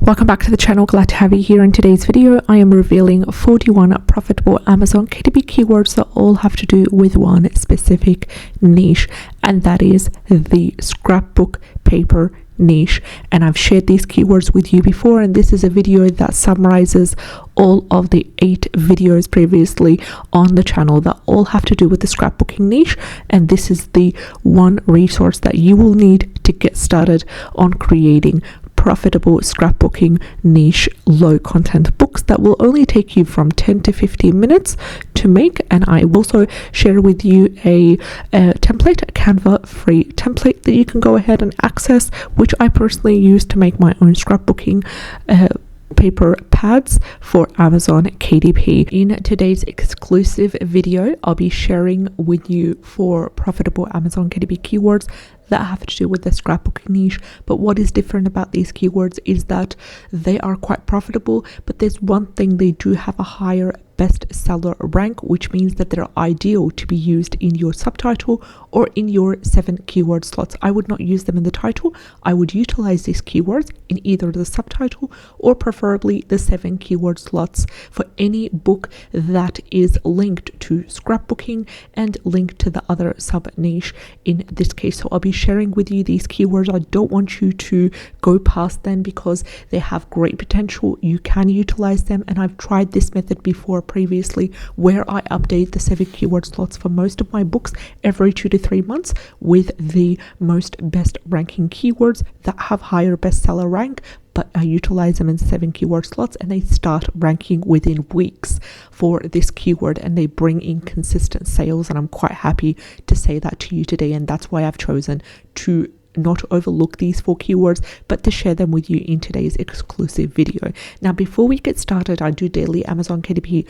Welcome back to the channel. Glad to have you here. In today's video I am revealing 41 profitable Amazon KDP keywords that all have to do with one specific niche, and that is the scrapbook paper niche. And I've shared these keywords with you before, and this is a video that summarizes all of the 8 videos previously on the channel that all have to do with the scrapbooking niche, and this is the one resource that you will need to get started on creating profitable scrapbooking niche low content books that will only take you from 10 to 15 minutes to make. And I will also share with you a template, a Canva free template that you can go ahead and access, which I personally use to make my own scrapbooking paper pads for Amazon KDP. In today's exclusive video, I'll be sharing with you 4 profitable Amazon KDP keywords that have to do with the scrapbooking niche. But what is different about these keywords is that they are quite profitable, but there's one thing: they do have a higher bestseller rank, which means that they're ideal to be used in your subtitle or in your 7 keyword slots. I would not use them in the title. I would utilize these keywords in either the subtitle or preferably the 7 keyword slots for any book that is linked to scrapbooking and linked to the other sub niche in this case. So I'll be sharing with you these keywords. I don't want you to go past them because they have great potential. You can utilize them, and I've tried this method before previously, where I update the 7 keyword slots for most of my books every 2 to 3 months with the most best ranking keywords that have higher bestseller rank, but I utilize them in 7 keyword slots, and they start ranking within weeks for this keyword, and they bring in consistent sales. And I'm quite happy to say that to you today, and that's why I've chosen to not overlook these 4 keywords, but to share them with you in today's exclusive video. Now, before we get started, I do daily Amazon KDP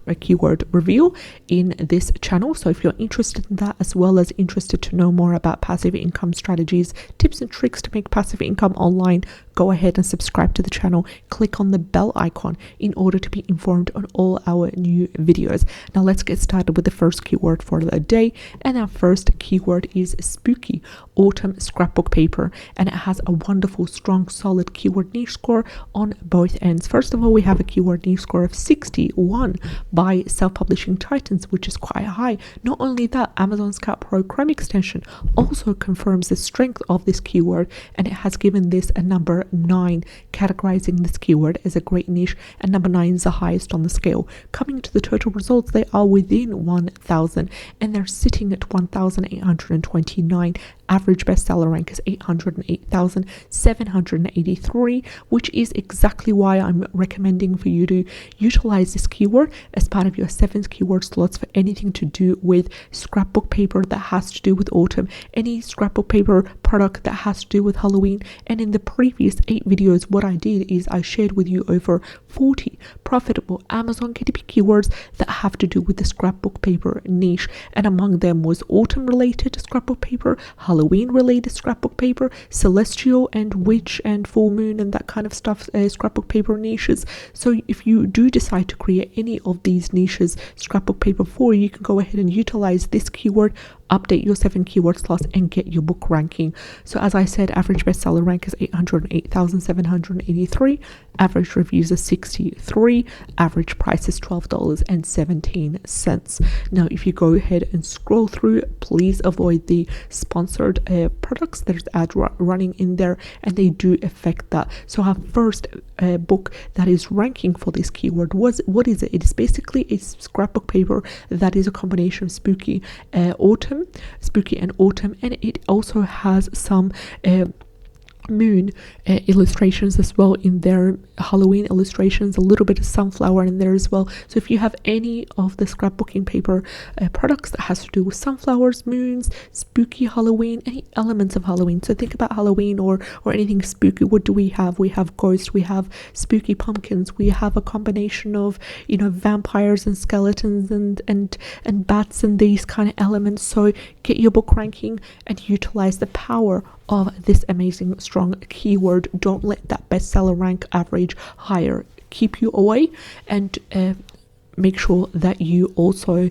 a keyword reveal in this channel, so if you're interested in that, as well as interested to know more about passive income strategies, tips and tricks to make passive income online, go ahead and subscribe to the channel. Click on the bell icon in order to be informed on all our new videos. Now let's get started with the first keyword for the day, and our first keyword is spooky autumn scrapbook paper, and it has a wonderful, strong, solid keyword niche score on both ends. First of all, we have a keyword niche score of 61 by self-publishing titans, which is quite high. Not only that, Amazon Scout Pro Chrome extension also confirms the strength of this keyword, and it has given this a number 9, categorizing this keyword as a great niche, and number 9 is the highest on the scale. Coming to the total results, they are within 1,000, and they're sitting at 1,829. Average bestseller rank is 808,783, which is exactly why I'm recommending for you to utilize this keyword as part of your 7 keyword slots for anything to do with scrapbook paper that has to do with autumn, any scrapbook paper product that has to do with Halloween. And in the previous 8 videos, what I did is I shared with you over 40 profitable Amazon KDP keywords that have to do with the scrapbook paper niche, and among them was autumn related scrapbook paper, Halloween related scrapbook paper, celestial and witch and full moon and that kind of stuff, scrapbook paper niches. So if you do decide to create any of these niches scrapbook paper for, you can go ahead and utilize this keyword, update your 7 keyword slots, and get your book ranking. So as I said, average bestseller rank is 808,783, average reviews is 63, average price is $12.17. Now if you go ahead and scroll through, please avoid the sponsored products. There's ads running in there, and they do affect that. So our first book that is ranking for this keyword was, what is it? It is basically a scrapbook paper that is a combination of spooky and autumn, and it also has some moon illustrations as well in there, Halloween illustrations, a little bit of sunflower in there as well. So if you have any of the scrapbooking paper products that has to do with sunflowers, moons, spooky Halloween, any elements of Halloween, so think about Halloween or anything spooky, what do we have? We have ghosts, we have spooky pumpkins, we have a combination of, you know, vampires and skeletons and bats and these kind of elements. So get your book ranking and utilize the power of this amazing strong keyword. Don't let that bestseller rank average higher keep you away, and make sure that you also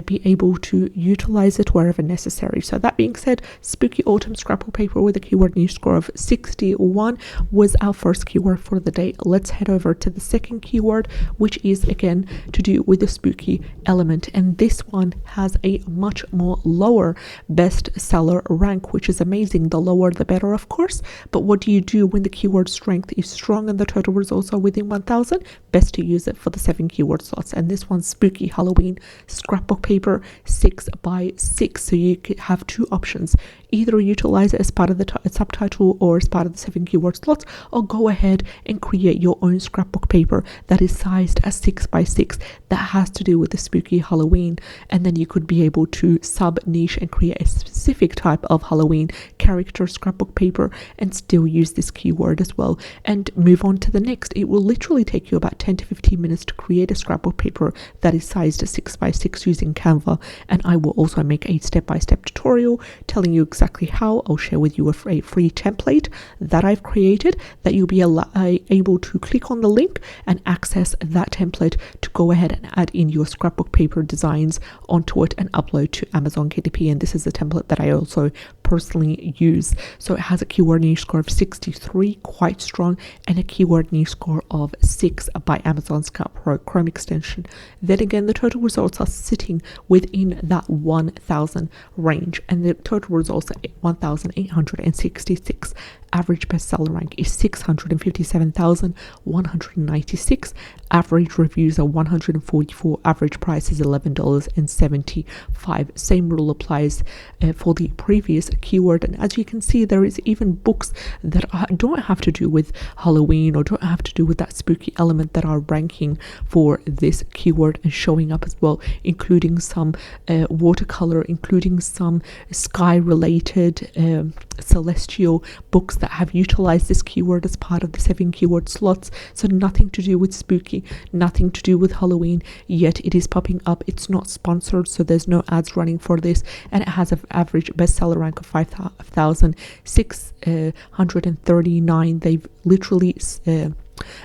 be able to utilize it wherever necessary. So that being said, spooky autumn scrapbook paper with a keyword niche score of 61 was our first keyword for the day. Let's head over to the second keyword, which is again to do with the spooky element, and this one has a much more lower bestseller rank, which is amazing. The lower the better, of course, but what do you do when the keyword strength is strong and the total results are within 1000? Best to use it for the 7 keyword slots, and this one's spooky Halloween scrapbook paper 6x6. So you could have two options: either utilize it as part of the subtitle or as part of the 7 keyword slots, or go ahead and create your own scrapbook paper that is sized as 6x6 that has to do with the spooky Halloween, and then you could be able to sub niche and create a specific type of Halloween character scrapbook paper and still use this keyword as well and move on to the next. It will literally take you about 10 to 15 minutes to create a scrapbook paper that is sized as 6x6 using Canva, and I will also make a step-by-step tutorial telling you exactly how. I'll share with you a free template that I've created that you'll be able to click on the link and access that template to go ahead and add in your scrapbook paper designs onto it and upload to Amazon KDP. And this is a template that I also personally use. So it has a keyword niche score of 63, quite strong, and a keyword niche score of 6 by Amazon Scout Pro Chrome extension. Then again, the total results are sitting within that 1000 range, and the total results are 1866. Average bestseller rank is 657,196. Average reviews are 144. Average price is $11.75. Same rule applies for the previous keyword. And as you can see, there is even books that don't have to do with Halloween or don't have to do with that spooky element that are ranking for this keyword and showing up as well, including some watercolor, including some sky related celestial books that have utilized this keyword as part of the 7 keyword slots. So nothing to do with spooky, nothing to do with Halloween, yet it is popping up. It's not sponsored, so there's no ads running for this, and it has an average bestseller rank of 5,639. They've literally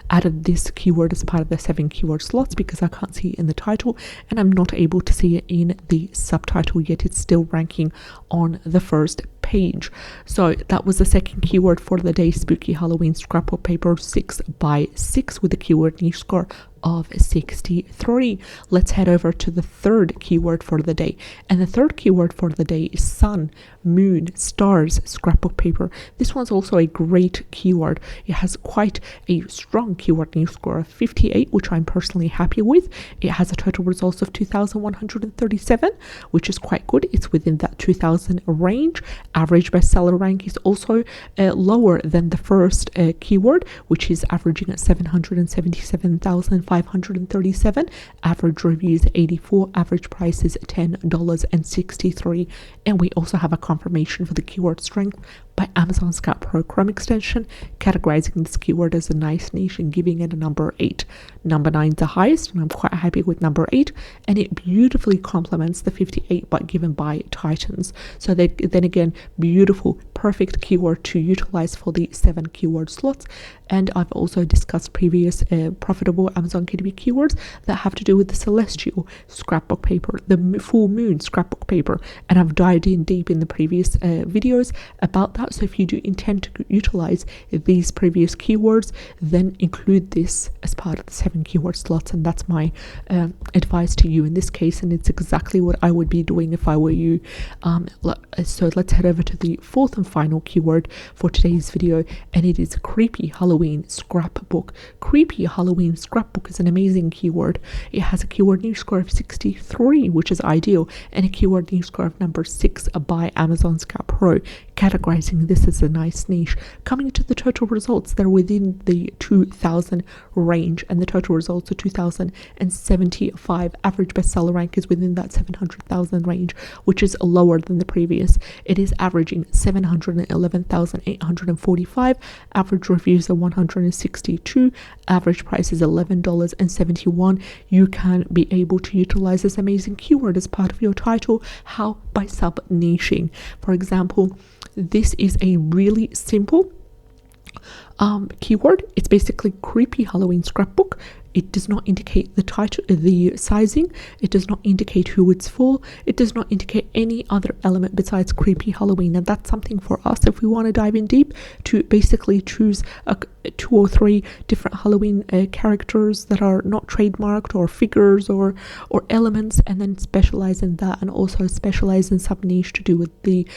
added this keyword as part of the 7 keyword slots because I can't see it in the title and I'm not able to see it in the subtitle, yet it's still ranking on the first page. So that was the second keyword for the day, spooky Halloween scrapbook paper 6x6 with a keyword niche score of 63. Let's head over to the third keyword for the day, and the third keyword for the day is sun, moon, stars scrapbook paper. This one's also a great keyword. It has quite a strong keyword niche score of 58, which I'm personally happy with. It has a total results of 2,137, which is quite good. It's within that 2,000 range. Average bestseller rank is also lower than the first keyword, which is averaging at 777,537. Average reviews 84. Average price is $10.63. And we also have a confirmation for the keyword strength by Amazon Scout Pro Chrome extension, categorizing this keyword as a nice niche and giving it a number 8. Number 9 is the highest, and I'm quite happy with number 8, and it beautifully complements the 58 but given by Titans. So then again, beautiful, perfect keyword to utilize for the 7 keyword slots. And I've also discussed previous profitable Amazon KDP keywords that have to do with the celestial scrapbook paper, the full moon scrapbook paper, and I've dived in deep in the previous videos about that. So if you do intend to utilize these previous keywords, then include this as part of the 7 keyword slots, and that's my advice to you in this case, and it's exactly what I would be doing if I were you. So let's head over to the fourth and final keyword for today's video, and it is creepy Halloween scrapbook. Creepy Halloween scrapbook is an amazing keyword. It has a keyword niche score of 63, which is ideal, and a keyword niche score of number 6 by Amazon Scout Pro, categorizing this as a nice niche. Coming to the total results, they're within the 2,000 range, and the total results are 2,075. Average bestseller rank is within that 700,000 range, which is lower than the previous. It is averaging 711,845. Average reviews are 162. Average price is $11.71. You can be able to utilize this amazing keyword as part of your title. How? By sub-niching. For example, this is a really simple keyword. It's basically creepy Halloween scrapbook. It does not indicate the title, the sizing. It does not indicate who it's for. It does not indicate any other element besides creepy Halloween. And that's something for us, if we want to dive in deep, to basically choose 2 or 3 different Halloween characters that are not trademarked, or figures or elements, and then specialize in that, and also specialize in some niche to do with the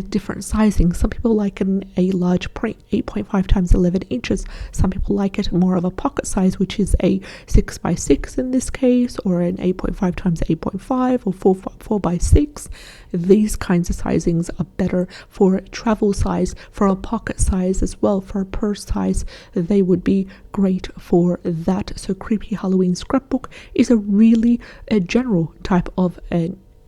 different sizing. Some people like a large print, 8.5 times 11 inches. Some people like it more of a pocket size, which is a 6 by 6 in this case, or an 8.5 times 8.5, or 4 by 6. These kinds of sizings are better for travel size, for a pocket size as well, for a purse size. They would be great for that. So creepy Halloween scrapbook is a really general type of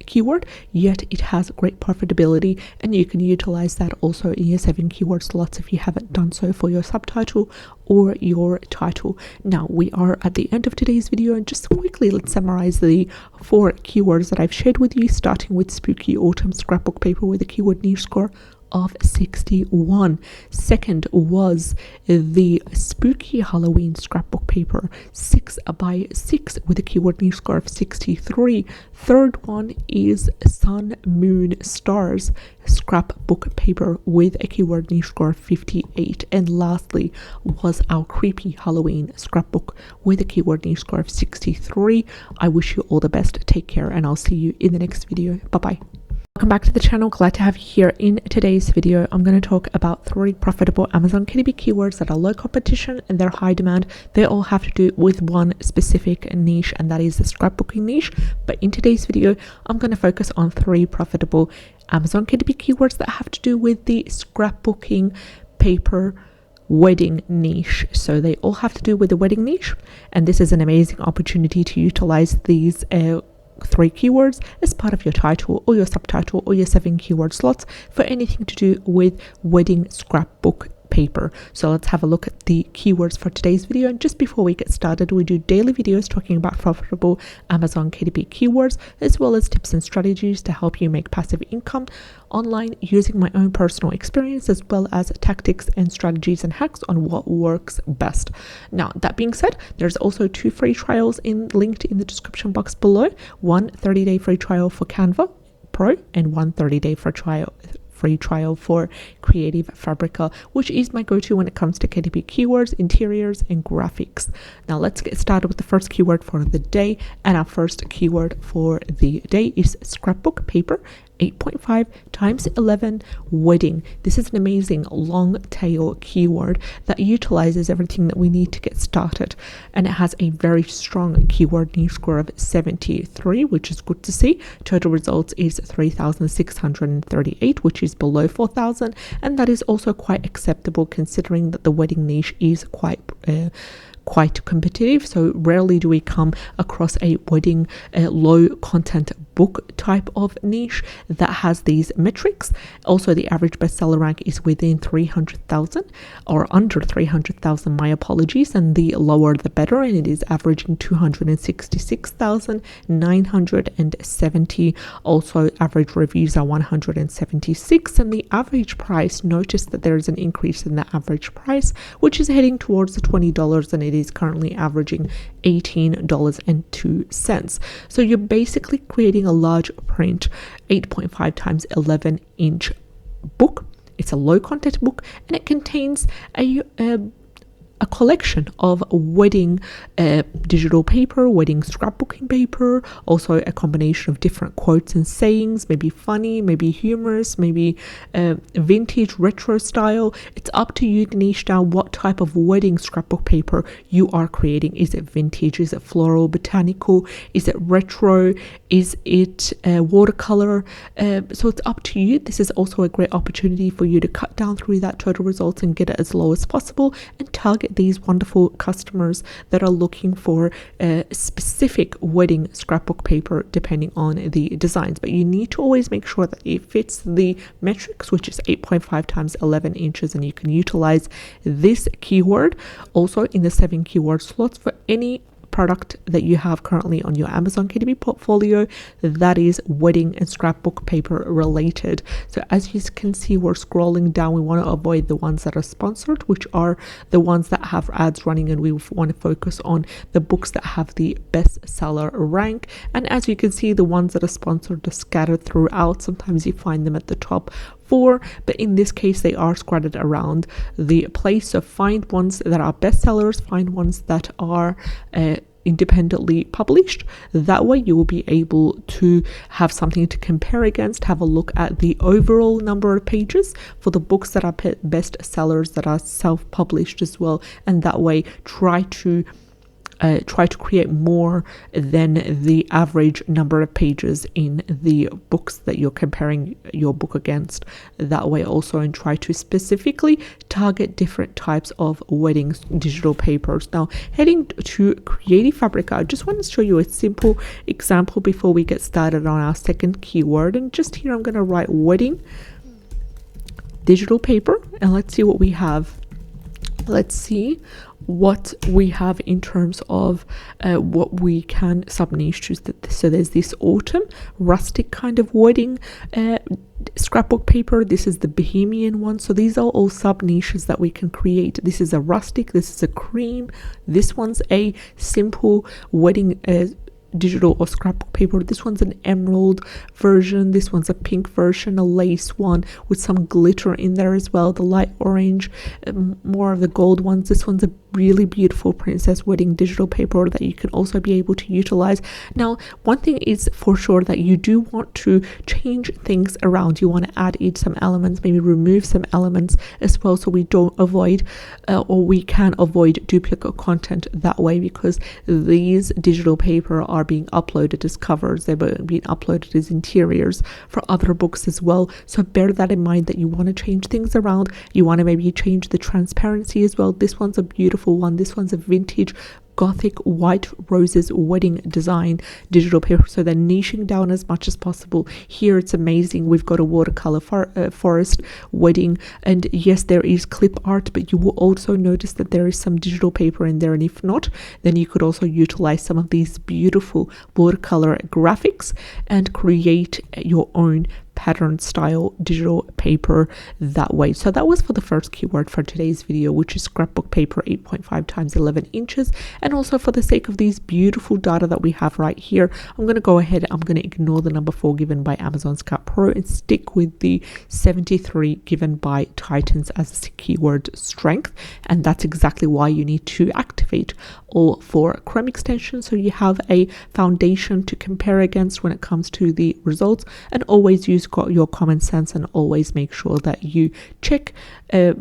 keyword, yet it has great profitability, and you can utilize that also in your 7 keyword slots if you haven't done so for your subtitle or your title. Now we are at the end of today's video, and just quickly let's summarize the 4 keywords that I've shared with you, starting with spooky autumn scrapbook paper with a keyword niche score of 61. Second was the spooky Halloween scrapbook paper 6 by 6 with a keyword niche score of 63. Third one is sun, moon, stars scrapbook paper with a keyword niche score of 58. And lastly was our creepy Halloween scrapbook with a keyword niche score of 63. I wish you all the best. Take care, and I'll see you in the next video. Bye bye. Welcome back to the channel. Glad to have you here. In today's video, I'm going to talk about 3 profitable Amazon KDP keywords that are low competition and they're high demand. They all have to do with one specific niche, and that is the scrapbooking niche. But in today's video, I'm going to focus on 3 profitable Amazon KDP keywords that have to do with the scrapbooking paper wedding niche. So they all have to do with the wedding niche, and this is an amazing opportunity to utilize these 3 keywords as part of your title or your subtitle or your 7 keyword slots for anything to do with wedding scrapbook paper. So let's have a look at the keywords for today's video. And just before we get started, we do daily videos talking about profitable Amazon KDP keywords, as well as tips and strategies to help you make passive income online using my own personal experience, as well as tactics and strategies and hacks on what works best. Now, that being said, there's also 2 free trials linked in the description box below. One 30-day free trial for Canva Pro, and one 30-day free trial for Creative Fabrica, which is my go-to when it comes to KDP keywords, interiors, and graphics. Now let's get started with the first keyword for the day, and our first keyword for the day is scrapbook paper 8.5 times 11 wedding. This is an amazing long tail keyword that utilizes everything that we need to get started, and it has a very strong keyword niche score of 73, which is good to see. Total results is 3,638, which is below 4,000, and that is also quite acceptable considering that the wedding niche is quite competitive. So rarely do we come across a wedding low content book type of niche that has these metrics. Also, the average bestseller rank is within 300,000 or under 300,000, my apologies, and the lower the better, and it is averaging 266,970. Also, average reviews are 176, and the average price, notice that there is an increase in the average price, which is heading towards the $20, and it is currently averaging $18.02. So you're basically creating a large print 8.5 times 11 inch book. It's a low content book, and it contains a collection of wedding digital paper, wedding scrapbooking paper, also a combination of different quotes and sayings, maybe funny, maybe humorous, maybe vintage retro style. It's up to you to niche down what type of wedding scrapbook paper you are creating. Is it vintage? Is it floral, botanical? Is it retro? Is it watercolor? So it's up to you. This is also a great opportunity for you to cut down through that total results and get it as low as possible, and target these wonderful customers that are looking for a specific wedding scrapbook paper depending on the designs. But you need to always make sure that it fits the metrics, which is 8.5 times 11 inches, and you can utilize this keyword also in the 7 keyword slots for any product that you have currently on your Amazon KDP portfolio that is wedding and scrapbook paper related. So as you can see, we're scrolling down. We want to avoid the ones that are sponsored, which are the ones that have ads running, and we want to focus on the books that have the bestseller rank. And as you can see, the ones that are sponsored are scattered throughout. Sometimes you find them at the top 4, but in this case they are scattered around the place. So find ones that are bestsellers, find ones that are independently published. That way you will be able to have something to compare against, have a look at the overall number of pages for the books that are bestsellers that are self-published as well, and that way try to create more than the average number of pages in the books that you're comparing your book against. That way also, and try to specifically target different types of wedding digital papers. Now heading to Creative Fabric, I just want to show you a simple example before we get started on our second keyword. And just here I'm going to write wedding digital paper, and let's see what we have. Let's see what we have in terms of what we can sub-niche to. So there's this autumn rustic kind of wedding scrapbook paper. This is the Bohemian one. So these are all sub-niches that we can create. This is a rustic, this is a cream, this one's a simple wedding digital or scrapbook paper. This one's an emerald version, this one's a pink version, a lace one with some glitter in there as well, the light orange, more of the gold ones. This one's a really beautiful princess wedding digital paper that you can also be able to utilize. Now one thing is for sure that you do want to change things around. You want to add in some elements, maybe remove some elements as well, so we don't avoid or we can avoid duplicate content that way, because these digital paper are being uploaded as covers, they're being uploaded as interiors for other books as well. So bear that in mind, that you want to change things around. You want to maybe change the transparency as well. This one's a beautiful one. This one's a vintage Gothic white roses wedding design digital paper. So they're niching down as much as possible. Here it's amazing. We've got a watercolor forest wedding, and yes, there is clip art, but you will also notice that there is some digital paper in there. And if not, then you could also utilize some of these beautiful watercolor graphics and create your own pattern style digital paper that way. So that was for the first keyword for today's video, which is scrapbook paper 8.5 times 11 inches. And also for the sake of these beautiful data that we have right here, I'm going to go ahead, I'm going to ignore the number 4 given by Amazon Scout Pro and stick with the 73 given by Titans as a keyword strength. And that's exactly why you need to activate all 4 Chrome extensions, so you have a foundation to compare against when it comes to the results. And always use your common sense, and always make sure that you check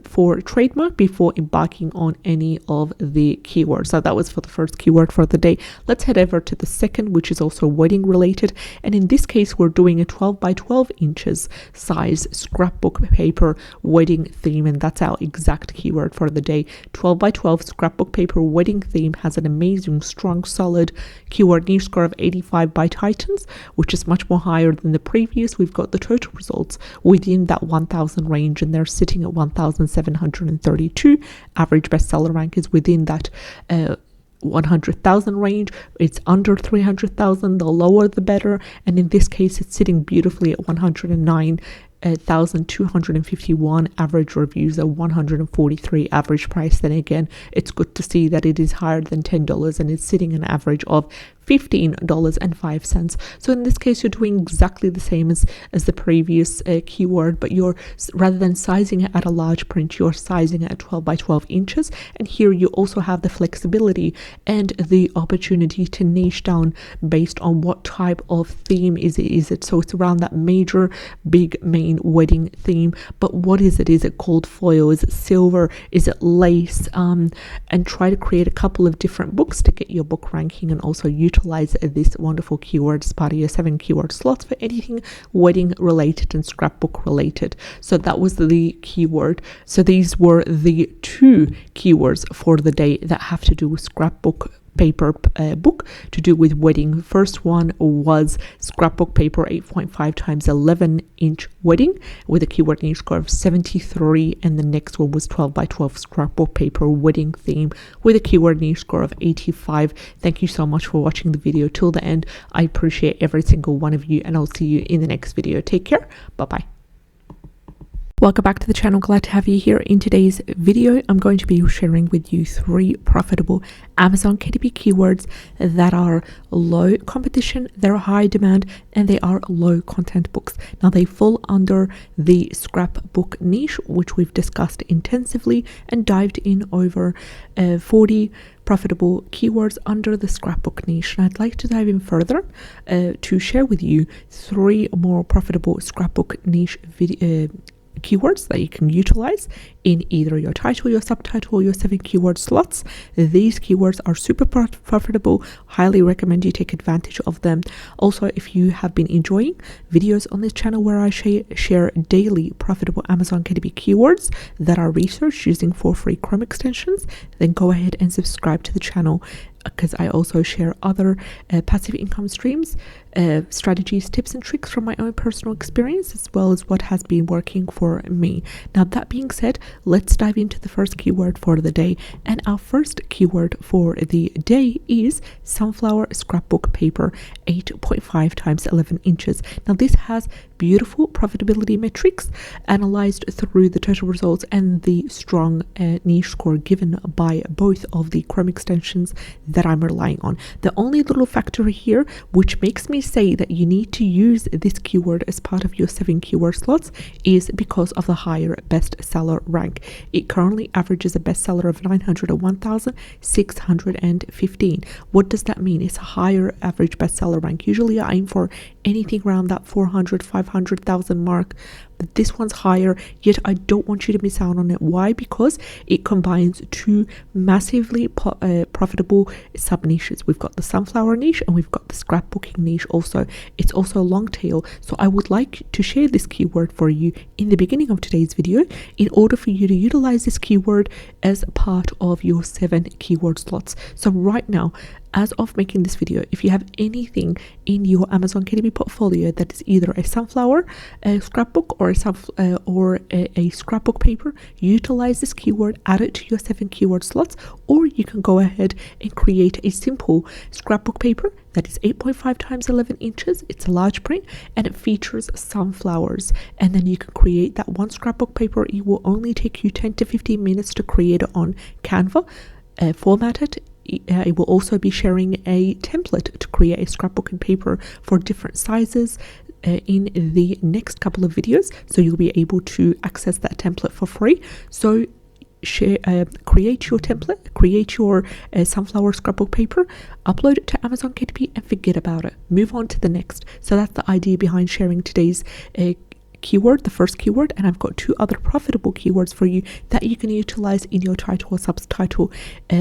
for trademark before embarking on any of the keywords. So that was for the first keyword for the day. Let's head over to the second, which is also wedding related, and in this case we're doing a 12 by 12 inches size scrapbook paper wedding theme, and that's our exact keyword for the day. 12 by 12 scrapbook paper wedding theme has an amazing strong solid keyword niche score of 85 by Titans, which is much more higher than the previous. We've got the total results within that 1000 range, and they're sitting at 1732. Average bestseller rank is within that 100,000 range. It's under 300,000, the lower the better, and in this case it's sitting beautifully at 109,251 average reviews, a 143 average price. Then again, it's good to see that it is higher than $10, and it's sitting an average of $15.05. So in this case, you're doing exactly the same as the previous keyword, but you're, rather than sizing it at a large print, you're sizing it at 12 by 12 inches. And here you also have the flexibility and the opportunity to niche down based on what type of theme is it. So it's around that major big main wedding theme, but what is it? Is it gold foil? Is it silver? Is it lace? And try to create a couple of different books to get your book ranking, and also utilize this wonderful keyword as part of your 7 keyword slots for anything wedding related and scrapbook related. So that was the keyword. So these were the 2 keywords for the day that have to do with scrapbook paper book to do with wedding. First one was scrapbook paper 8.5 times 11 inch wedding with a keyword niche score of 73, and the next one was 12 by 12 scrapbook paper wedding theme with a keyword niche score of 85. Thank you so much for watching the video till the end. I appreciate every single one of you, and I'll see you in the next video. Take care. Bye bye. Welcome back to the channel. Glad to have you here. In today's video, I'm going to be sharing with you 3 profitable Amazon KDP keywords that are low competition, they're high demand, and they are low content books. Now, they fall under the scrapbook niche, which we've discussed intensively and dived in over 40 profitable keywords under the scrapbook niche. And I'd like to dive in further to share with you 3 more profitable scrapbook niche keywords that you can utilize in either your title, your subtitle, or your 7 keyword slots. These keywords are super profitable. Highly recommend you take advantage of them. Also, if you have been enjoying videos on this channel where I share daily profitable Amazon KDP keywords that are researched using for free Chrome extensions, then go ahead and subscribe to the channel, because I also share other passive income streams, strategies, tips and tricks from my own personal experience, as well as what has been working for me. Now, that being said, let's dive into the first keyword for the day. And our first keyword for the day is sunflower scrapbook paper 8.5 times 11 inches. Now, this has beautiful profitability metrics analyzed through the total results and the strong niche score given by both of the Chrome extensions that I'm relying on. The only little factor here which makes me say that you need to use this keyword as part of your 7 keyword slots is because of the higher bestseller rank. It currently averages a bestseller of 901,615. What does that mean? It's a higher average bestseller rank. Usually I aim for anything around that 400, 500,000 mark. But this one's higher, yet I don't want you to miss out on it. Why? Because it combines 2 massively profitable sub niches. We've got the sunflower niche and we've got the scrapbooking niche also. It's also a long tail. So I would like to share this keyword for you in the beginning of today's video in order for you to utilize this keyword as part of your 7 keyword slots. So right now, as of making this video, if you have anything in your Amazon KDP portfolio that is either a sunflower scrapbook or a scrapbook paper, utilize this keyword, add it to your 7 keyword slots, or you can go ahead and create a simple scrapbook paper that is 8.5 times 11 inches. It's a large print and it features sunflowers. And then you can create that one scrapbook paper. It will only take you 10 to 15 minutes to create it on Canva, format it. I will also be sharing a template to create a scrapbook and paper for different sizes in the next couple of videos, so you'll be able to access that template for free. So create your template, create your sunflower scrapbook paper, upload it to Amazon KDP and forget about it. Move on to the next. So that's the idea behind sharing today's keyword, the first keyword, and I've got 2 other profitable keywords for you that you can utilize in your title or subtitle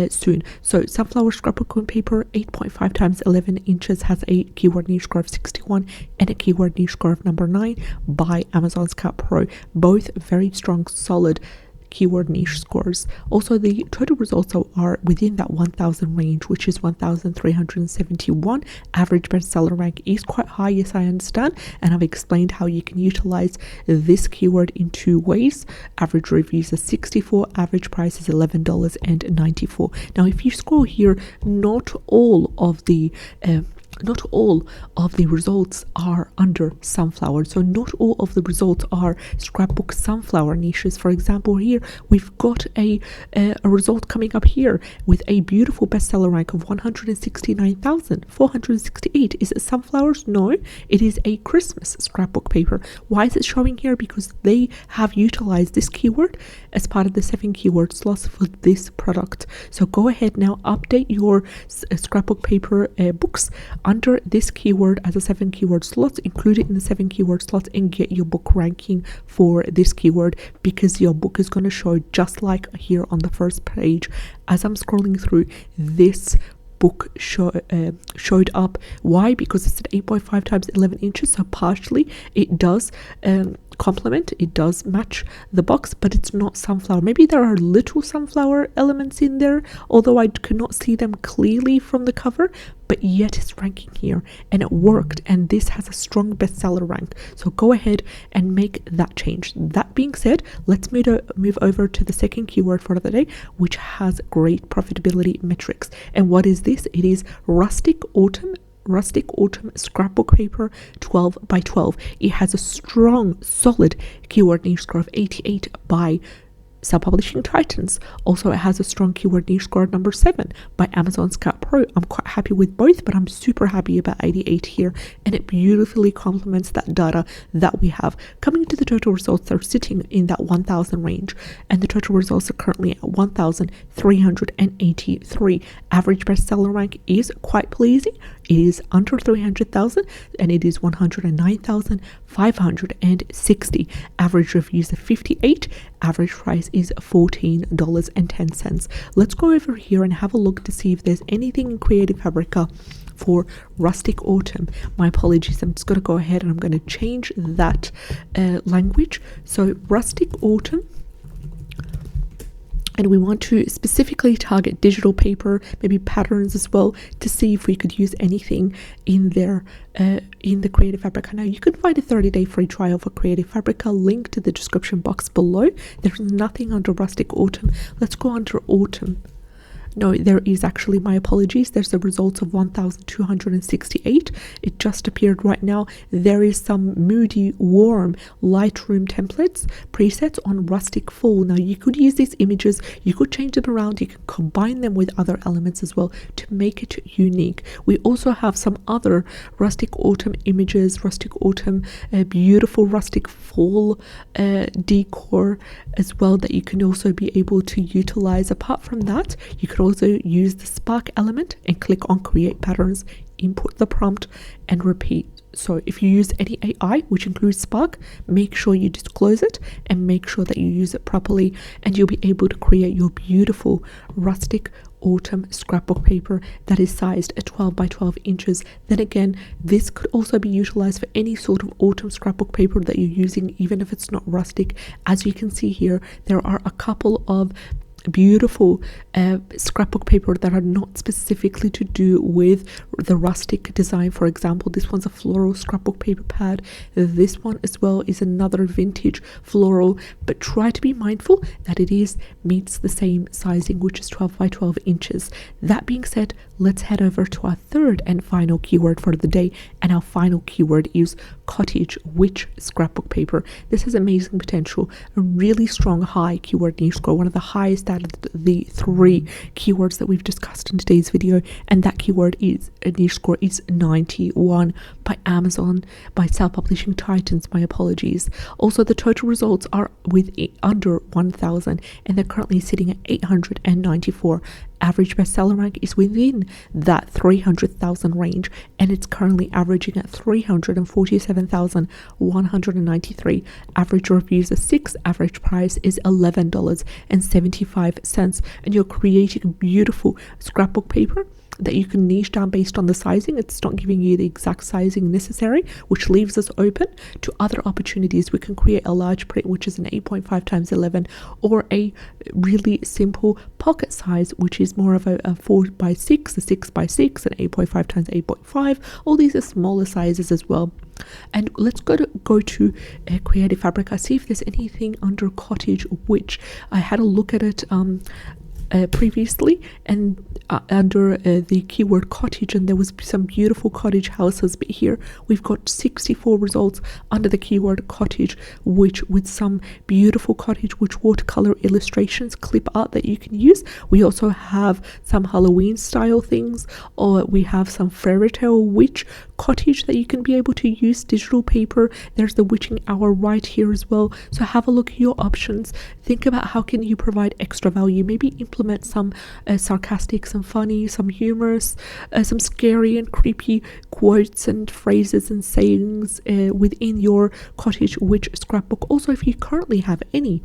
soon. So sunflower scrapbook paper 8.5 times 11 inches has a keyword niche score of 61 and a keyword niche score of number 9 by Amazon Scout Pro. Both very strong, solid keyword niche scores. Also, the total results are within that 1,000 range, which is 1,371. Average bestseller rank is quite high, yes, I understand, and I've explained how you can utilize this keyword in 2 ways. Average reviews are 64, average price is $11.94. Now, if you scroll here, not all of the results are under sunflower. So not all of the results are scrapbook sunflower niches. For example, here we've got a result coming up here with a beautiful bestseller rank of 169,468. Is it sunflowers? No, it is a Christmas scrapbook paper. Why is it showing here? Because they have utilized this keyword as part of the 7 keyword slots for this product. So go ahead now, update your scrapbook paper books under this keyword as a 7 keyword slots, include it in the 7 keyword slots and get your book ranking for this keyword, because your book is going to show just like here on the first page. As I'm scrolling through, this book showed up. Why? Because it's an 8.5 times 11 inches, so partially it does complement, it does match the box, but it's not sunflower. Maybe there are little sunflower elements in there, although I could not see them clearly from the cover, but yet it's ranking here, and it worked, and this has a strong bestseller rank. So go ahead and make that change. That being said, let's move over to the second keyword for the day, which has great profitability metrics. And what is this? It is rustic autumn scrapbook paper 12 by 12. It has a strong, solid keyword niche score of 88 by Self-Publishing Titans. Also, it has a strong keyword niche score number 7 by Amazon Scout Pro. I'm quite happy with both, but I'm super happy about 88 here, and it beautifully complements that data that we have. Coming to the total results, they're sitting in that 1,000 range, and the total results are currently at 1,383. Average bestseller rank is quite pleasing. It is under 300,000, and it is 109,560. Average reviews of 58. Average price is $14.10. Let's go over here and have a look to see if there's anything in Creative Fabrica for Rustic Autumn. My apologies, I'm just going to go ahead and I'm going to change that language. So Rustic Autumn, and we want to specifically target digital paper, maybe patterns as well, to see if we could use anything in there in the Creative Fabrica. Now, you can find a 30-day free trial for Creative Fabrica, link to the description box below. There's nothing under Rustic Autumn. Let's go under Autumn. No, there is actually, my apologies. There's the results of 1,268. It just appeared right now. There is some moody, warm Lightroom templates, presets on Rustic Fall. Now, you could use these images, you could change them around, you can combine them with other elements as well to make it unique. We also have some other Rustic Autumn images, Rustic Autumn, beautiful Rustic Fall decor as well that you can also be able to utilize. Apart from that, you could also use the spark element and click on create patterns, input the prompt and repeat. So if you use any AI, which includes Spark, make sure you disclose it and make sure that you use it properly, and you'll be able to create your beautiful rustic autumn scrapbook paper that is sized at 12 by 12 inches. Then again, this could also be utilized for any sort of autumn scrapbook paper that you're using, even if it's not rustic. As you can see here, there are a couple of beautiful scrapbook paper that are not specifically to do with the rustic design. For example, this one's a floral scrapbook paper pad. This one as well is another vintage floral, but try to be mindful that it meets the same sizing, which is 12 by 12 inches. That being said, let's head over to our third and final keyword for the day, and our final keyword is Cottage witch scrapbook paper. This has amazing potential, a really strong high keyword niche score, one of the highest out of the 3 keywords that we've discussed in today's video, and that keyword is a niche score is 91 by Amazon, by Self-Publishing Titans, my apologies. Also, the total results are under 1,000, and they're currently sitting at 894. Average bestseller rank is within that 300,000 range, and it's currently averaging at 347,193. Average reviews are 6. Average price is $11.75, and you're creating a beautiful scrapbook paper that you can niche down based on the sizing. It's not giving you the exact sizing necessary, which leaves us open to other opportunities. We can create a large print, which is an 8.5 times 11, or a really simple pocket size, which is more of a 4 by 6, a 6 by 6, an 8.5 times 8.5. All these are smaller sizes as well. And let's go to Creative Fabrica, see if there's anything under Cottage, which I had a look at it previously, and under the keyword cottage, and there was some beautiful cottage houses, but here we've got 64 results under the keyword cottage, which with some beautiful cottage which watercolor illustrations, clip art that you can use. We also have some Halloween style things, or we have some fairy tale witch cottage that you can be able to use digital paper. There's the witching hour right here as well. So have a look at your options, think about how can you provide extra value, maybe implement some sarcastic, some funny, some humorous, some scary and creepy quotes and phrases and sayings within your Cottage witch scrapbook. Also, if you currently have any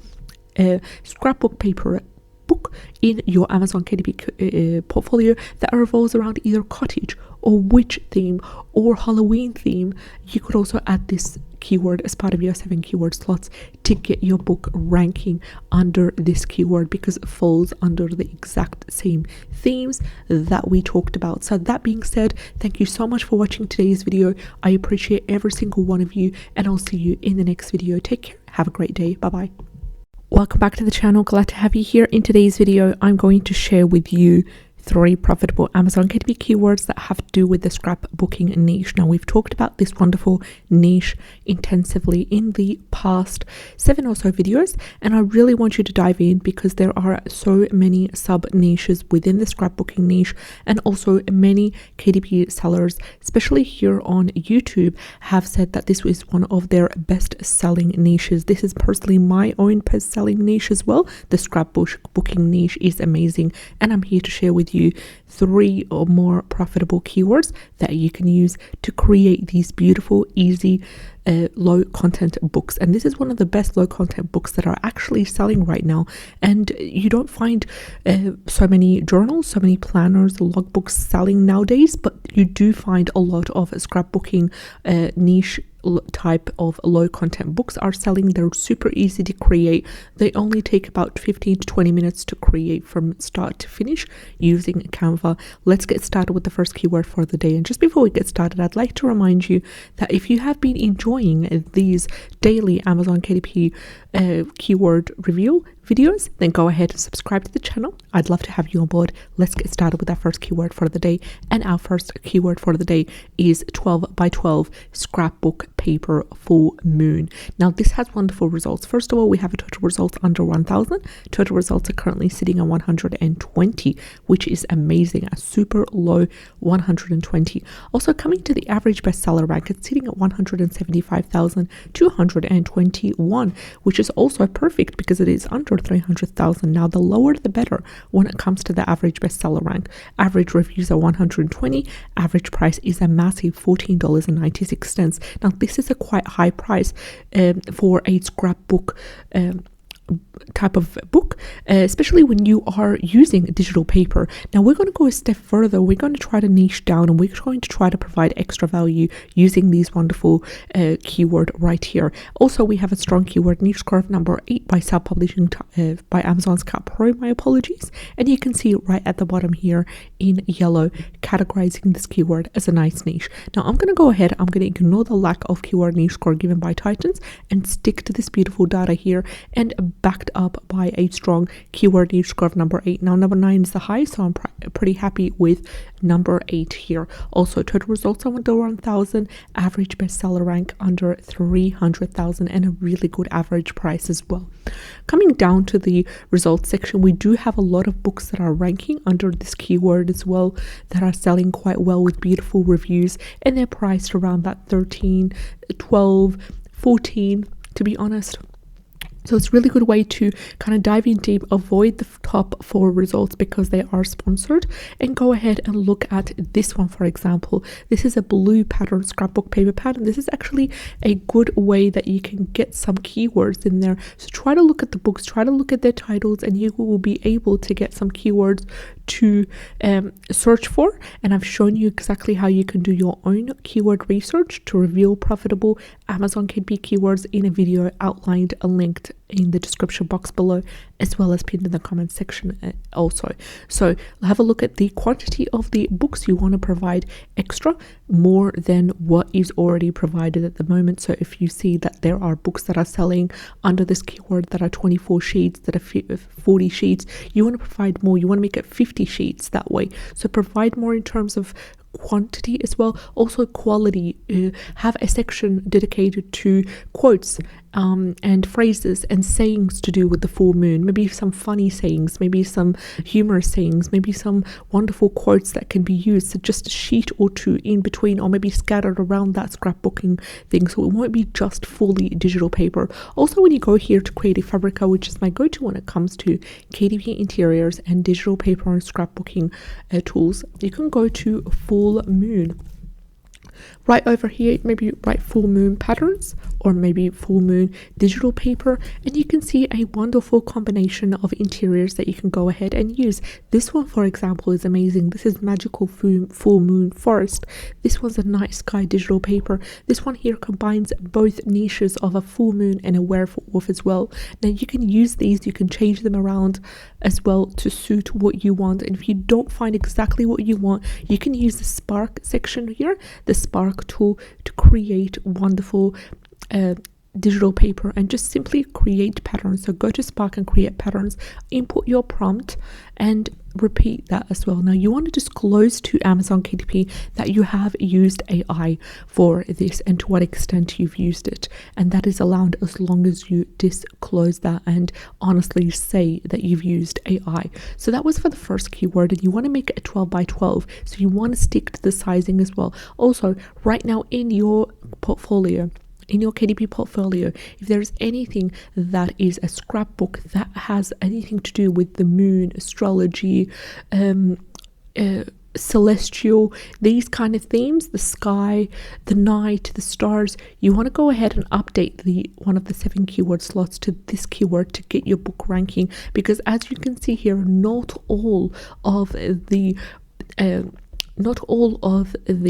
scrapbook paper book book in your Amazon KDP portfolio that revolves around either cottage or witch theme or Halloween theme, you could also add this keyword as part of your 7 keyword slots to get your book ranking under this keyword, because it falls under the exact same themes that we talked about. So that being said, thank you so much for watching today's video. I appreciate every single one of you, and I'll see you in the next video. Take care. Have a great day. Bye bye. Welcome back to the channel. Glad to have you here. In today's video, I'm going to share with you 3 profitable Amazon KDP keywords that have to do with the scrapbooking niche. Now, we've talked about this wonderful niche intensively in the past 7 or so videos, and I really want you to dive in because there are so many sub niches within the scrapbooking niche, and also many KDP sellers, especially here on YouTube, have said that this is one of their best selling niches. This is personally my own best selling niche as well. The scrapbooking niche is amazing, and I'm here to share with you 3 or more profitable keywords that you can use to create these beautiful, easy, low content books. And this is one of the best low content books that are actually selling right now. And you don't find so many journals, so many planners, logbooks selling nowadays, but you do find a lot of scrapbooking niche type of low content books are selling. They're super easy to create. They only take about 15 to 20 minutes to create from start to finish using Canva. Let's get started with the first keyword for the day. And just before we get started, I'd like to remind you that if you have been enjoying these daily Amazon KDP keyword review videos, then go ahead and subscribe to the channel. I'd love to have you on board. Let's get started with our first keyword for the day. And our first keyword for the day is 12 by 12 scrapbook paper full moon. Now, this has wonderful results. First of all, we have a total results under 1,000. Total results are currently sitting at 120, which is amazing. A super low 120. Also, coming to the average bestseller rank, it's sitting at 175,221, which is also perfect because it is under 300,000. Now, the lower the better when it comes to the average bestseller rank. Average reviews are 120. Average price is a massive $14.96. Now, this is a quite high price for a scrapbook type of book, especially when you are using digital paper. Now, we're going to go a step further. We're going to try to niche down, and we're going to try to provide extra value using these wonderful keyword right here. Also, we have a strong keyword niche curve number 8 by self-publishing by Amazon's Cat Pro. My apologies. And you can see it right at the bottom here in yellow, categorizing this keyword as a nice niche. Now, I'm going to go ahead. I'm going to ignore the lack of keyword niche score given by Titans and stick to this beautiful data here, and backed up by a strong keyword niche score of number 8. Now, number 9 is the high, so I'm pretty happy with number 8 here. Also, total results are under 1,000, average bestseller rank under 300,000, and a really good average price as well. Coming down to the results section, we do have a lot of books that are ranking under this keyword as well, that are selling quite well with beautiful reviews, and they're priced around that 13, 12, 14, to be honest. So it's a really good way to kind of dive in deep, avoid the top 4 results because they are sponsored, and go ahead and look at this one, for example. This is a blue pattern scrapbook paper pattern. This is actually a good way that you can get some keywords in there. So try to look at the books, try to look at their titles, and you will be able to get some keywords to search for. And I've shown you exactly how you can do your own keyword research to reveal profitable Amazon KDP keywords in a video outlined and linked in the description box below, as well as pinned in the comment section also. So have a look at the quantity of the books you want to provide extra, more than what is already provided at the moment. So if you see that there are books that are selling under this keyword that are 24 sheets, that are 40 sheets, you want to provide more. You want to make it 50 sheets that way. So provide more in terms of quantity as well. Also quality. Have a section dedicated to quotes and phrases and sayings to do with the full moon. Maybe some funny sayings, maybe some humorous sayings, maybe some wonderful quotes that can be used. So just a sheet or 2 in between, or maybe scattered around that scrapbooking thing, so it won't be just fully digital paper. Also, when you go here to Creative Fabrica, which is my go-to when it comes to KDP interiors and digital paper and scrapbooking tools, you can go to full moon. Right over here, maybe write full moon patterns or maybe full moon digital paper, and you can see a wonderful combination of interiors that you can go ahead and use. This one, for example, is amazing. This is magical full moon forest. This one's a night sky digital paper. This one here combines both niches of a full moon and a werewolf as well. Now you can use these, you can change them around as well to suit what you want, and if you don't find exactly what you want, you can use the spark section here, the spark tool, to create wonderful digital paper and just simply create patterns. So go to Spark and create patterns, input your prompt and repeat that as well. Now you want to disclose to Amazon KDP that you have used AI for this and to what extent you've used it, and that is allowed as long as you disclose that and honestly say that you've used AI. So that was for the first keyword, and you want to make it a 12 by 12, so you want to stick to the sizing as well. Also, right now in your portfolio, in your KDP portfolio, if there's anything that is a scrapbook that has anything to do with the moon, astrology, celestial, these kind of themes, the sky, the night, the stars, you want to go ahead and update the one of the 7 keyword slots to this keyword to get your book ranking, because as you can see here, not all of the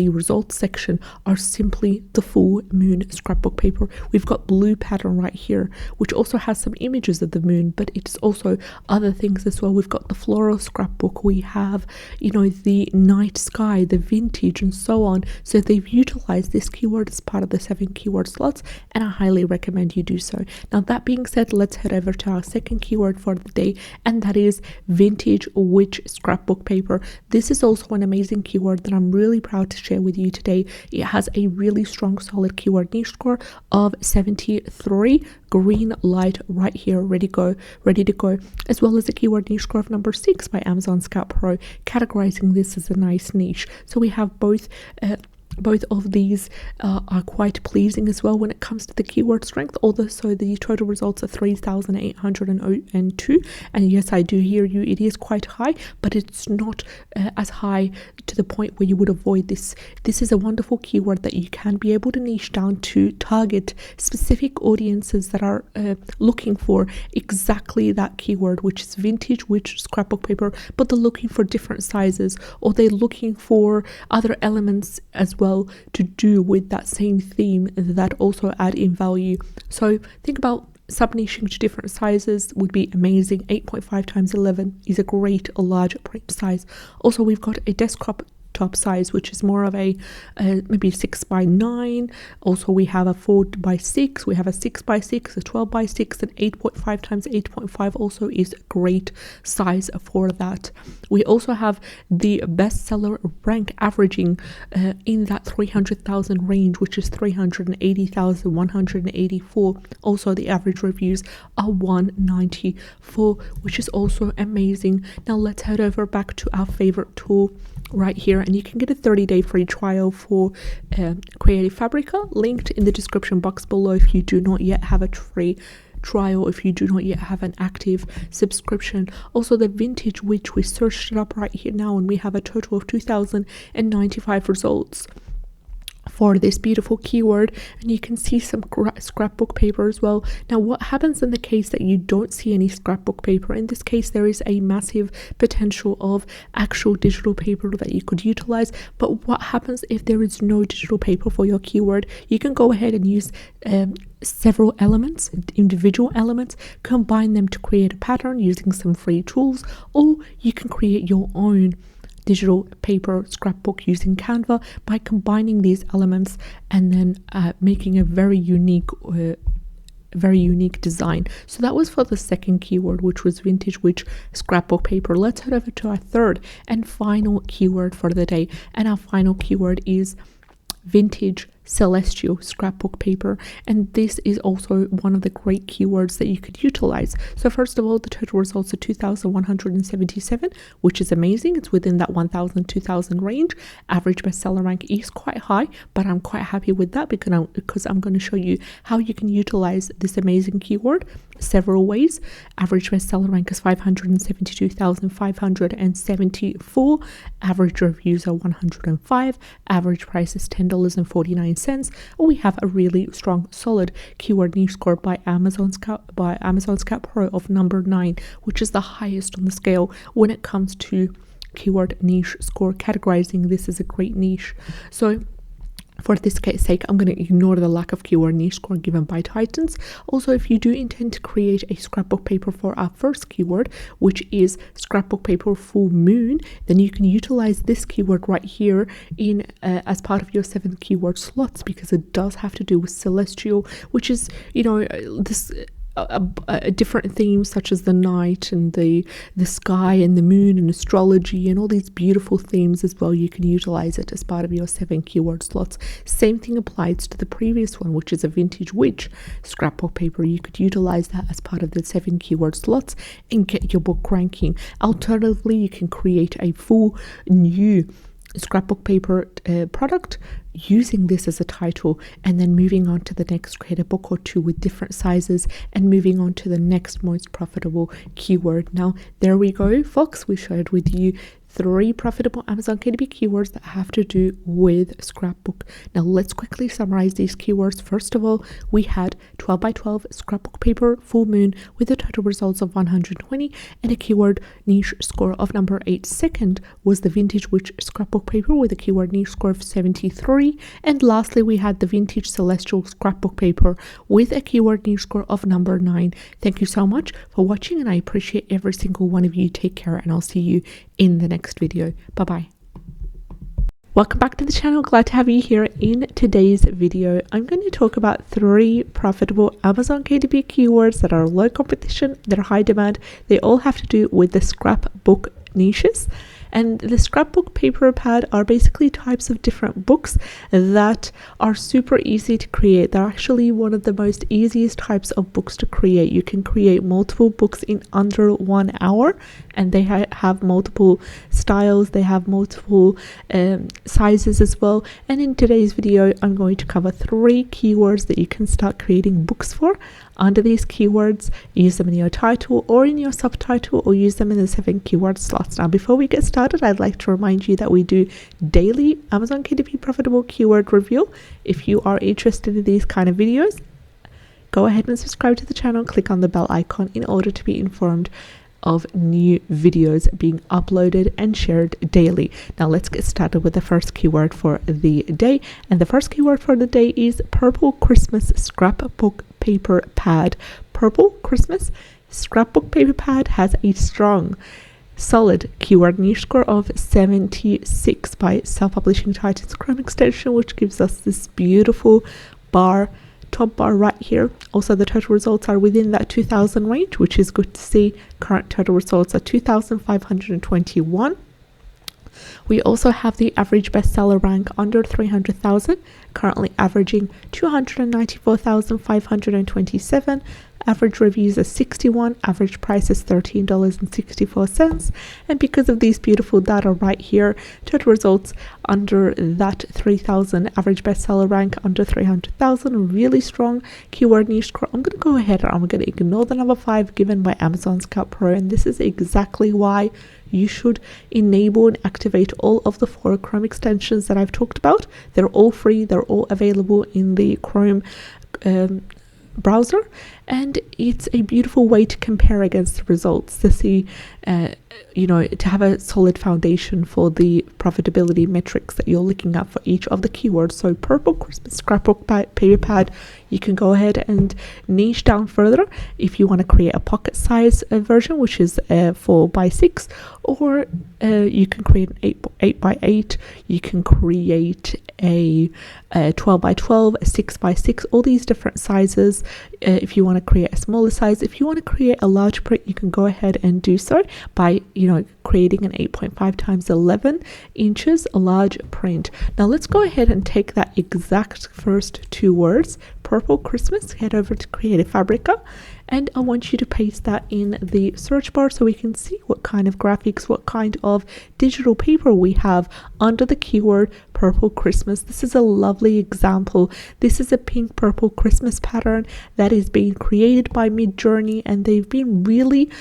results section are simply the full moon scrapbook paper. We've got blue pattern right here, which also has some images of the moon, but it's also other things as well. We've got the floral scrapbook, we have, you know, the night sky, the vintage, and so on. So they've utilized this keyword as part of the 7 keyword slots, and I highly recommend you do so. Now that being said, let's head over to our second keyword for the day, and that is vintage witch scrapbook paper. This is also an amazing keyword that I'm really proud to share with you today. It has a really strong solid keyword niche score of 73, green light right here, ready to go, as well as a keyword niche score of number 6 by Amazon Scout Pro, categorizing this as a nice niche. So we have both of these are quite pleasing as well when it comes to the keyword strength, although so the total results are 3,802, and yes, I do hear you, it is quite high, but it's not as high to the point where you would avoid this. This is a wonderful keyword that you can be able to niche down to target specific audiences that are looking for exactly that keyword, which is vintage witch scrapbook paper, but they're looking for different sizes, or they're looking for other elements as well to do with that same theme that also add in value. So think about sub-niching to different sizes would be amazing. 8.5 times 11 is a great large print size. Also, we've got a desktop size, which is more of a maybe 6 by 9. Also, we have a 4 by 6, we have a 6 by 6, a 12 by 6, and 8.5 times 8.5 also is a great size for that. We also have the bestseller rank averaging in that 300,000 range, which is 380,184. Also, the average reviews are 194, which is also amazing. Now let's head over back to our favorite tool right here, and you can get a 30-day free trial for Creative Fabrica, linked in the description box below if you do not yet have a free trial, if you do not yet have an active subscription. Also, the vintage witch, we searched it up right here now, and we have a total of 2,095 results for this beautiful keyword, and you can see some scrapbook paper as well. Now, what happens in the case that you don't see any scrapbook paper? In this case, there is a massive potential of actual digital paper that you could utilize. But what happens if there is no digital paper for your keyword? You can go ahead and use several elements, individual elements, combine them to create a pattern using some free tools, or you can create your own digital paper scrapbook using Canva by combining these elements and then making a very unique design. So that was for the second keyword, which was vintage witch scrapbook paper. Let's head over to our third and final keyword for the day, and our final keyword is vintage celestial scrapbook paper, and this is also one of the great keywords that you could utilize. So first of all, the total results are 2,177, which is amazing. It's within that 1,000 2,000 range. Average bestseller rank is quite high, but I'm quite happy with that because I'm going to show you how you can utilize this amazing keyword several ways. Average bestseller rank is 572,574. Average reviews are 105. Average price is $10.49. We have a really strong, solid keyword niche score by Amazon Scout Pro of number 9, which is the highest on the scale when it comes to keyword niche score categorizing. This is a great niche. So for this case sake, I'm going to ignore the lack of keyword niche score given by Titans. Also, if you do intend to create a scrapbook paper for our first keyword, which is scrapbook paper full moon, then you can utilize this keyword right here in as part of your 7 keyword slots, because it does have to do with celestial, which is, you know, this a different themes such as the night and the sky and the moon and astrology and all these beautiful themes as well. You can utilize it as part of your 7 keyword slots. Same thing applies to the previous one, which is a vintage witch scrapbook paper. You could utilize that as part of the 7 keyword slots and get your book ranking. Alternatively, you can create a full new scrapbook paper product using this as a title, and then moving on to the next, create a book or 2 with different sizes and moving on to the next most profitable keyword. Now there we go, folks. We shared with you 3 profitable Amazon KDP keywords that have to do with scrapbook. Now let's quickly summarize these keywords. First of all, we had 12 by 12 scrapbook paper full moon with the total results of 120 and a keyword niche score of number 8. Second was the vintage witch scrapbook paper with a keyword niche score of 73. And lastly, we had the vintage celestial scrapbook paper with a keyword niche score of number 9. Thank you so much for watching, and I appreciate every single one of you. Take care, and I'll see you in the next video. Bye bye. Welcome back to the channel. Glad to have you here. In today's video, I'm going to talk about 3 profitable Amazon KDP keywords that are low competition, that are high demand. They all have to do with the scrapbook niches. And the scrapbook paper pad are basically types of different books that are super easy to create. They're actually one of the most easiest types of books to create. You can create multiple books in under 1 hour, and they have multiple styles. They have multiple sizes as well. And in today's video, I'm going to cover 3 keywords that you can start creating books for. Under these keywords, use them in your title or in your subtitle, or use them in the 7 keyword slots. Now, before we get started, I'd like to remind you that we do daily Amazon KDP profitable keyword review. If you are interested in these kind of videos, go ahead and subscribe to the channel. Click on the bell icon in order to be informed of new videos being uploaded and shared daily. Now let's get started with the first keyword for the day. And the first keyword for the day is Purple Christmas Scrapbook Paper Pad. Purple Christmas Scrapbook Paper Pad has a strong, solid keyword niche score of 76 by Self-Publishing Titans Chrome extension, which gives us this beautiful top bar right here. Also, the total results are within that 2000 range, which is good to see. Current total results are 2,521. We also have the average bestseller rank under 300,000, currently averaging 294,527. Average reviews is 61. Average price is $13.64. And because of these beautiful data right here, total results under that 3,000, average bestseller rank under 300,000, really strong keyword niche score. I'm going to go ahead and I'm going to ignore the number 5 given by Amazon Scout Pro, and this is exactly why you should enable and activate all of the 4 Chrome extensions that I've talked about. They're all free. They're all available in the Chrome browser, and it's a beautiful way to compare against the results, to see to have a solid foundation for the profitability metrics that you're looking at for each of the keywords. So Purple Christmas Scrapbook Paper Pad, you can go ahead and niche down further if you want to create a pocket size version, which is 4 by 6, or you can create an 8 by 8. You can create a 12 by 12, a 6 by 6, all these different sizes. If you want to create a smaller size, if you want to create a large print, you can go ahead and do so by creating an 8.5 times 11 inches a large print. Now let's go ahead and take that exact first 2 words, Purple Christmas, head over to Creative Fabrica, and I want you to paste that in the search bar so we can see what kind of graphics, what kind of digital paper we have under the keyword purple Christmas. This is a lovely example. This is a pink purple Christmas pattern that is being created by Midjourney, and they've been really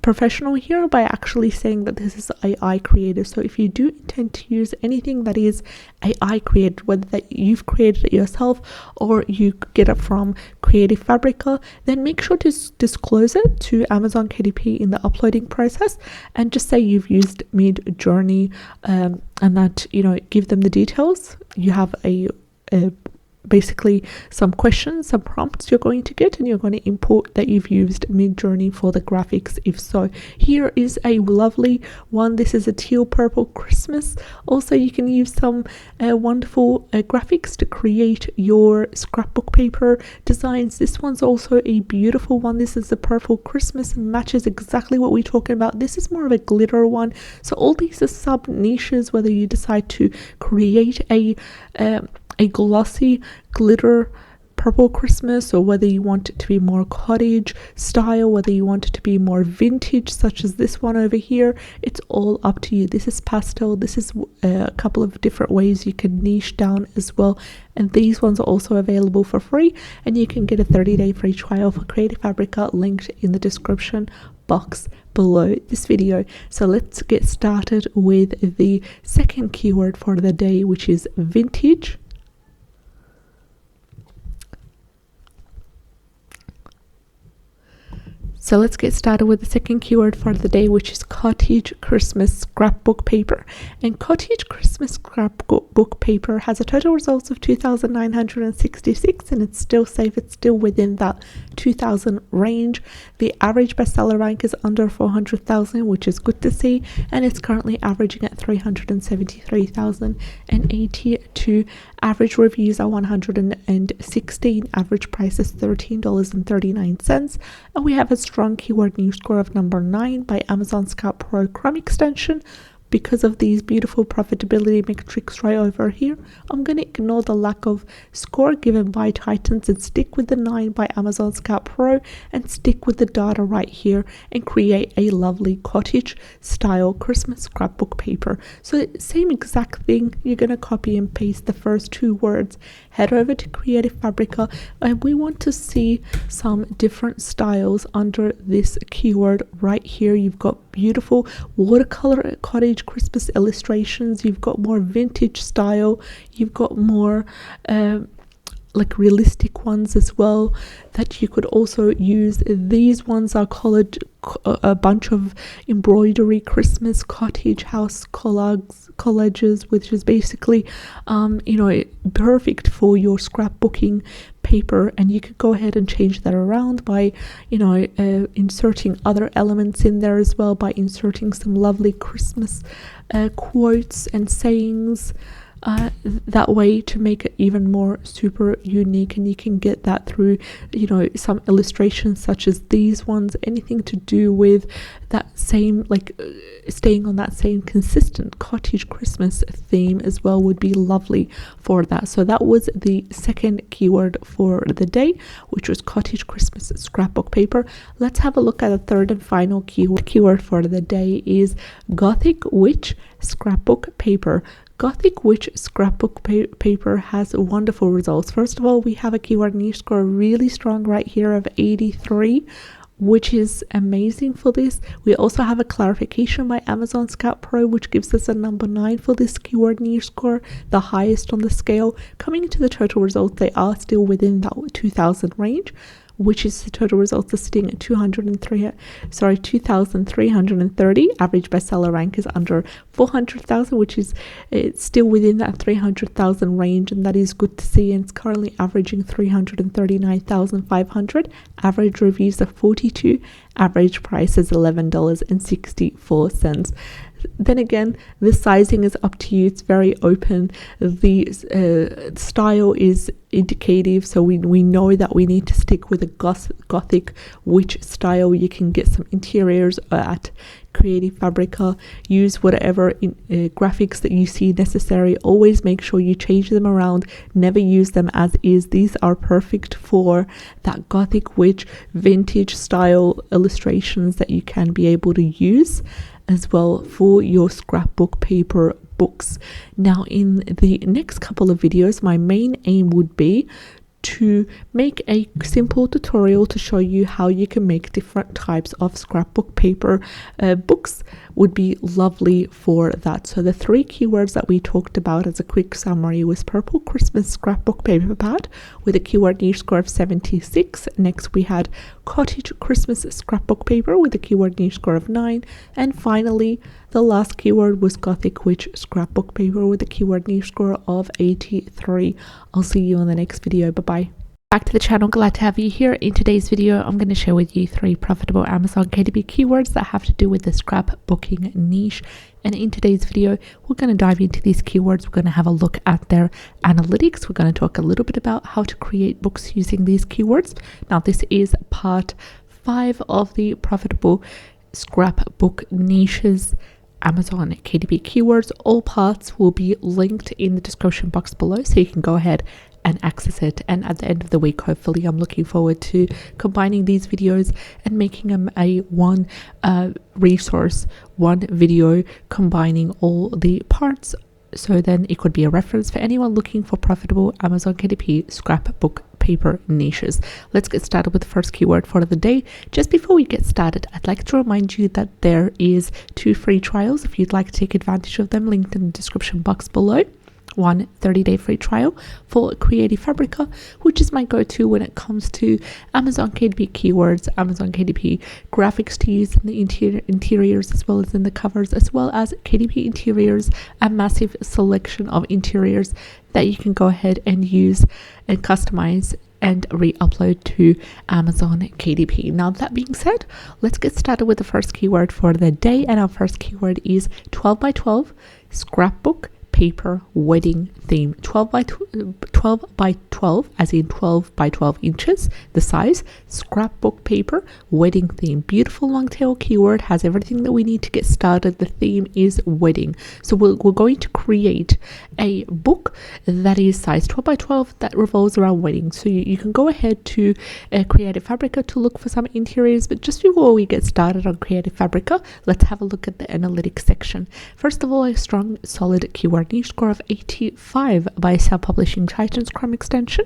professional here by actually saying that this is AI created. So if you do intend to use anything that is AI created, whether that you've created it yourself or you get it from Creative Fabrica, then make sure to disclose it to Amazon KDP in the uploading process, and just say you've used Midjourney, and that, you know, give them the details. You have a basically some questions, some prompts you're going to get, and you're going to import that you've used Midjourney for the graphics. If so, here is a lovely one. This is a teal purple Christmas. Also, you can use some wonderful graphics to create your scrapbook paper designs. This one's also a beautiful one. This is the purple Christmas and matches exactly what we're talking about. This is more of a glitter one. So all these are sub niches, whether you decide to create a glossy glitter purple Christmas, or whether you want it to be more cottage style, whether you want it to be more vintage, such as this one over here. It's all up to you. This is pastel. This is a couple of different ways you can niche down as well, and these ones are also available for free, and you can get a 30-day free trial for Creative Fabrica linked in the description box below this video. So let's get started with the second keyword for the day, which is vintage. So let's get started with the second keyword for the day, which is Cottage Christmas Scrapbook Paper. And Cottage Christmas Scrapbook Paper has a total results of 2,966, and it's still safe. It's still within that 2,000 range. The average bestseller rank is under 400,000, which is good to see, and it's currently averaging at 373,082. Average reviews are 116. Average price is $13.39, and we have a strong keyword news score of number 9 by Amazon Scout Pro Chrome extension. Because of these beautiful profitability metrics right over here, I'm going to ignore the lack of score given by Titans and stick with the 9 by Amazon Scout Pro, and stick with the data right here and create a lovely cottage style Christmas scrapbook paper. So same exact thing, you're going to copy and paste the first two words. Head over to Creative Fabrica, and we want to see some different styles under this keyword right here. You've got beautiful watercolor cottage Christmas illustrations, you've got more vintage style, you've got more like realistic ones as well that you could also use. These ones are colored, a bunch of embroidery Christmas cottage house collages, which is basically you know, perfect for your scrapbooking paper. And you could go ahead and change that around by, you know, inserting other elements in there as well, by inserting some lovely Christmas quotes and sayings that way to make it even more super unique. And you can get that through, you know, some illustrations such as these ones. Anything to do with that same, like staying on that same consistent cottage Christmas theme as well would be lovely for that. So that was the second keyword for the day, which was cottage Christmas scrapbook paper. Let's have a look at the third and final keyword for the day is Gothic witch scrapbook paper. Gothic witch scrapbook paper has wonderful results. First of all, we have a keyword niche score really strong right here of 83, which is amazing for this. We also have a clarification by Amazon Scout Pro, which gives us a number 9 for this keyword niche score, the highest on the scale. Coming into the total results, they are still within that 2,000 range, which is the total results are sitting at 2,330. Average bestseller rank is under 400,000, which is it's still within that 300,000 range, and that is good to see. And it's currently averaging 339,500. Average reviews are 42. Average price is $11.64. Then again, the sizing is up to you. It's very open. The style is indicative, so we know that we need to stick with a Gothic witch style. You can get some interiors at Creative Fabrica. Use whatever graphics that you see necessary. Always make sure you change them around. Never use them as is. These are perfect for that Gothic witch vintage style illustrations that you can be able to use as well for your scrapbook paper books. Now in the next couple of videos, my main aim would be to make a simple tutorial to show you how you can make different types of scrapbook paper. Books would be lovely for that. So the 3 keywords that we talked about as a quick summary was purple Christmas scrapbook paper pad with a keyword niche score of 76. Next we had cottage Christmas scrapbook paper with a keyword niche score of 9, and finally the last keyword was Gothic witch scrapbook paper with a keyword niche score of 83. I'll see you in the next video. Bye bye. Back to the channel, glad to have you here. In today's video, I'm going to share with you 3 profitable Amazon KDP keywords that have to do with the scrapbooking niche. And in today's video, we're going to dive into these keywords. We're going to have a look at their analytics. We're going to talk a little bit about how to create books using these keywords. Now, this is part 5 of the profitable scrapbook niches Amazon KDP keywords. All parts will be linked in the description box below, so you can go ahead and access it. And at the end of the week, hopefully, I'm looking forward to combining these videos and making them a one resource, one video combining all the parts. So then it could be a reference for anyone looking for profitable Amazon KDP scrapbook paper niches. Let's get started with the first keyword for the day. Just before we get started, I'd like to remind you that there is 2 free trials if you'd like to take advantage of them, linked in the description box below. One 30-day free trial for Creative Fabrica, which is my go-to when it comes to Amazon KDP keywords, Amazon KDP graphics to use in the interiors as well as in the covers, as well as KDP interiors, a massive selection of interiors that you can go ahead and use and customize and re-upload to Amazon KDP. Now, that being said, let's get started with the first keyword for the day, and our first keyword is 12 by 12 scrapbook paper wedding theme. 12 by 12 as in 12 by 12 inches the size, scrapbook paper wedding theme. Beautiful long tail keyword, has everything that we need to get started. The theme is wedding, so we're going to create a book that is size 12 by 12 that revolves around weddings. So you can go ahead to Creative Fabrica to look for some interiors, but just before we get started on Creative Fabrica, let's have a look at the analytics section. First of all, a strong solid keyword niche score of 85 by Self-Publishing Titan's Chrome extension,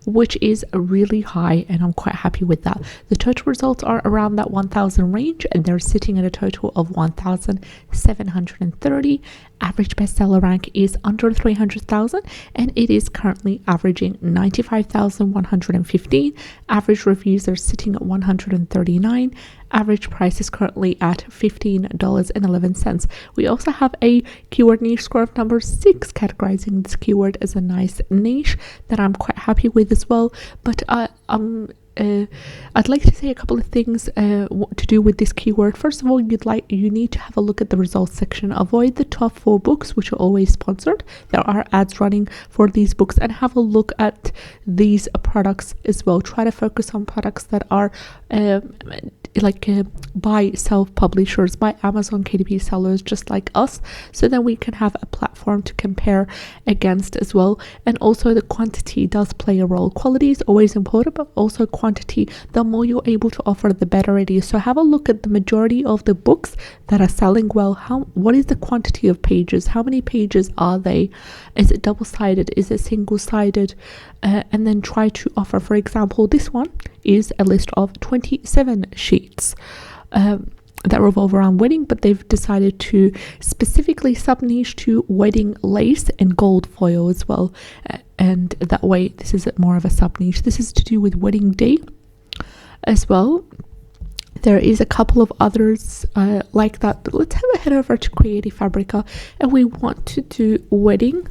which is really high, and I'm quite happy with that. The total results are around that 1,000 range, and they're sitting at a total of 1,730. Average bestseller rank is under 300,000, and it is currently averaging 95,115. Average reviews are sitting at 139. Average price is currently at $15.11. We also have a keyword niche score of number 6, categorizing this keyword as a nice niche that I'm quite happy with as well. But I'd like to say a couple of things to do with this keyword. First of all, you need to have a look at the results section. Avoid the top 4 books, which are always sponsored. There are ads running for these books, and have a look at these products as well. Try to focus on products that are by self-publishers, by Amazon KDP sellers just like us, so that we can have a platform to compare against as well. And also the quantity does play a role. Quality is always important, but also quantity. The more you're able to offer, the better it is. So have a look at the majority of the books that are selling well. What is the quantity of pages? How many pages are they? Is it double-sided? Is it single-sided? And then try to offer, for example, this one is a list of 27 sheets that revolve around wedding, but they've decided to specifically sub-niche to wedding lace and gold foil as well. And that way, this is more of a sub-niche. This is to do with wedding day as well. There is a couple of others like that, but let's head over to Creative Fabrica, and we want to do wedding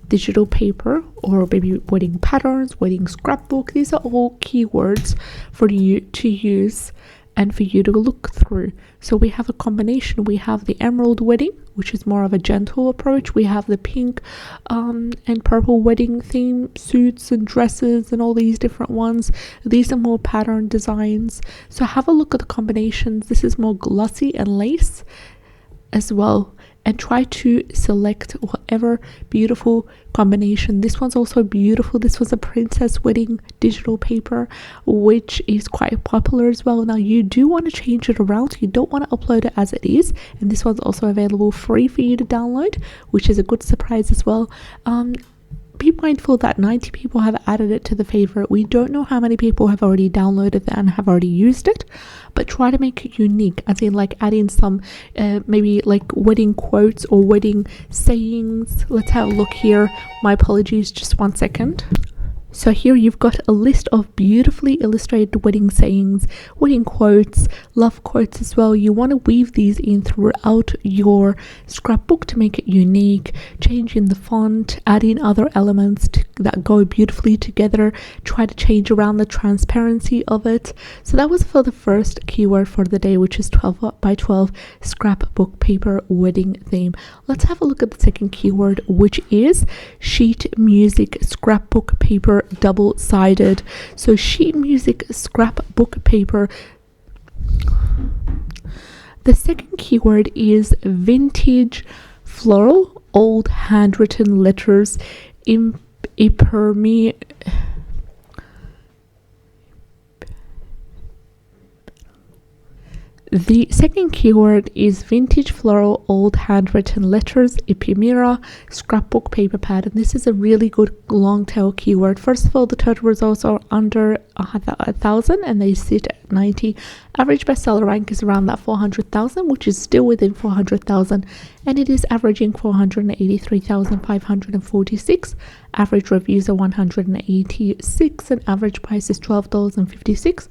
digital paper, or maybe wedding patterns, wedding scrapbook. These are all keywords for you to use and for you to look through. So we have a combination. We have the emerald wedding, which is more of a gentle approach. We have the pink and purple wedding theme suits and dresses and all these different ones. These are more pattern designs. So have a look at the combinations. This is more glossy and lace as well. and try to select whatever beautiful combination. This one's also beautiful. This was a princess wedding digital paper, which is quite popular as well. Now you do want to change it around, so you don't want to upload it as it is, and this one's also available free for you to download, which is a good surprise as well. Be mindful that 90 people have added it to the favorite. We don't know how many people have already downloaded it and have already used it, but try to make it unique, as in like adding some maybe like wedding quotes or wedding sayings. Let's have a look here. My apologies, just one second. So here you've got a list of beautifully illustrated wedding sayings, wedding quotes, love quotes as well. You want to weave these in throughout your scrapbook to make it unique, changing the font, adding other elements that go beautifully together. Try to change around the transparency of it. So that was for the first keyword for the day, which is 12 by 12 scrapbook paper wedding theme. Let's have a look at the second keyword, which is sheet music scrapbook paper double-sided. So sheet music scrapbook paper. The second keyword is vintage floral old handwritten letters The second keyword is vintage floral old handwritten letters ephemera scrapbook paper pad, and this is a really good long tail keyword. First of all, the total results are under 1,000 and they sit at 90. Average bestseller rank is around that 400,000, which is still within 400,000, and it is averaging 483,546. Average reviews are 186 and average price is $12.56.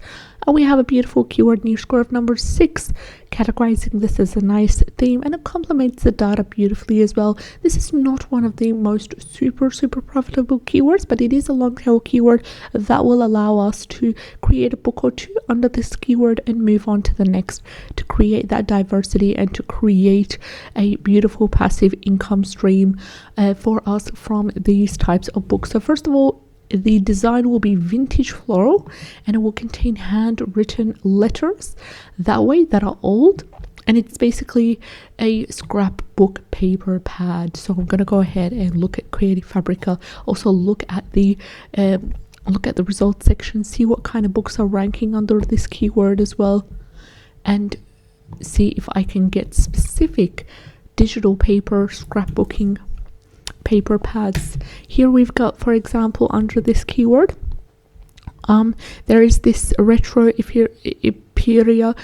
And we have a beautiful keyword niche score of number 6, categorizing this as a nice theme, and it complements the data beautifully as well. This is not one of the most super profitable keywords, but it is a long tail keyword that will allow us to create a book or two under this keyword and move on to the next, to create that diversity and to create a beautiful passive income stream for us from these types of books. So first of all, the design will be vintage floral, and it will contain handwritten letters that are old, and it's basically a scrapbook paper pad. So I'm going to go ahead and look at Creative Fabrica, also look at the results section, see what kind of books are ranking under this keyword as well, and see if I can get specific digital paper scrapbooking paper pads. Here we've got, for example, under this keyword, there is this retro ephemera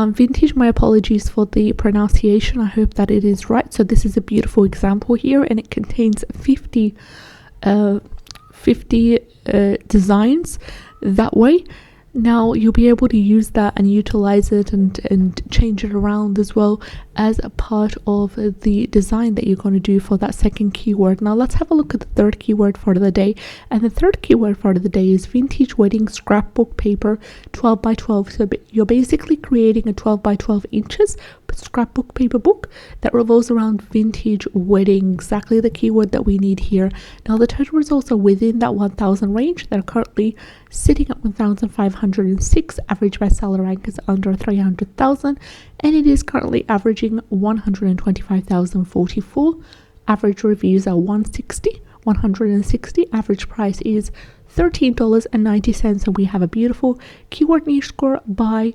vintage. My apologies for the pronunciation, I hope that it is right. So this is a beautiful example here, and it contains 50 designs that way. Now you'll be able to use that and utilize it and change it around as well as a part of the design that you're going to do for that second keyword. Now let's have a look at the third keyword for the day, and the third keyword for the day is vintage wedding scrapbook paper 12 by 12. So you're basically creating a 12 by 12 inches scrapbook paper book that revolves around vintage wedding, exactly the keyword that we need here. Now the total results are within that 1,000 range. They're currently sitting at 1,506. Average bestseller rank is under 300,000, and it is currently averaging 125,044. Average reviews are 160. Average price is $13.90, and we have a beautiful keyword niche score by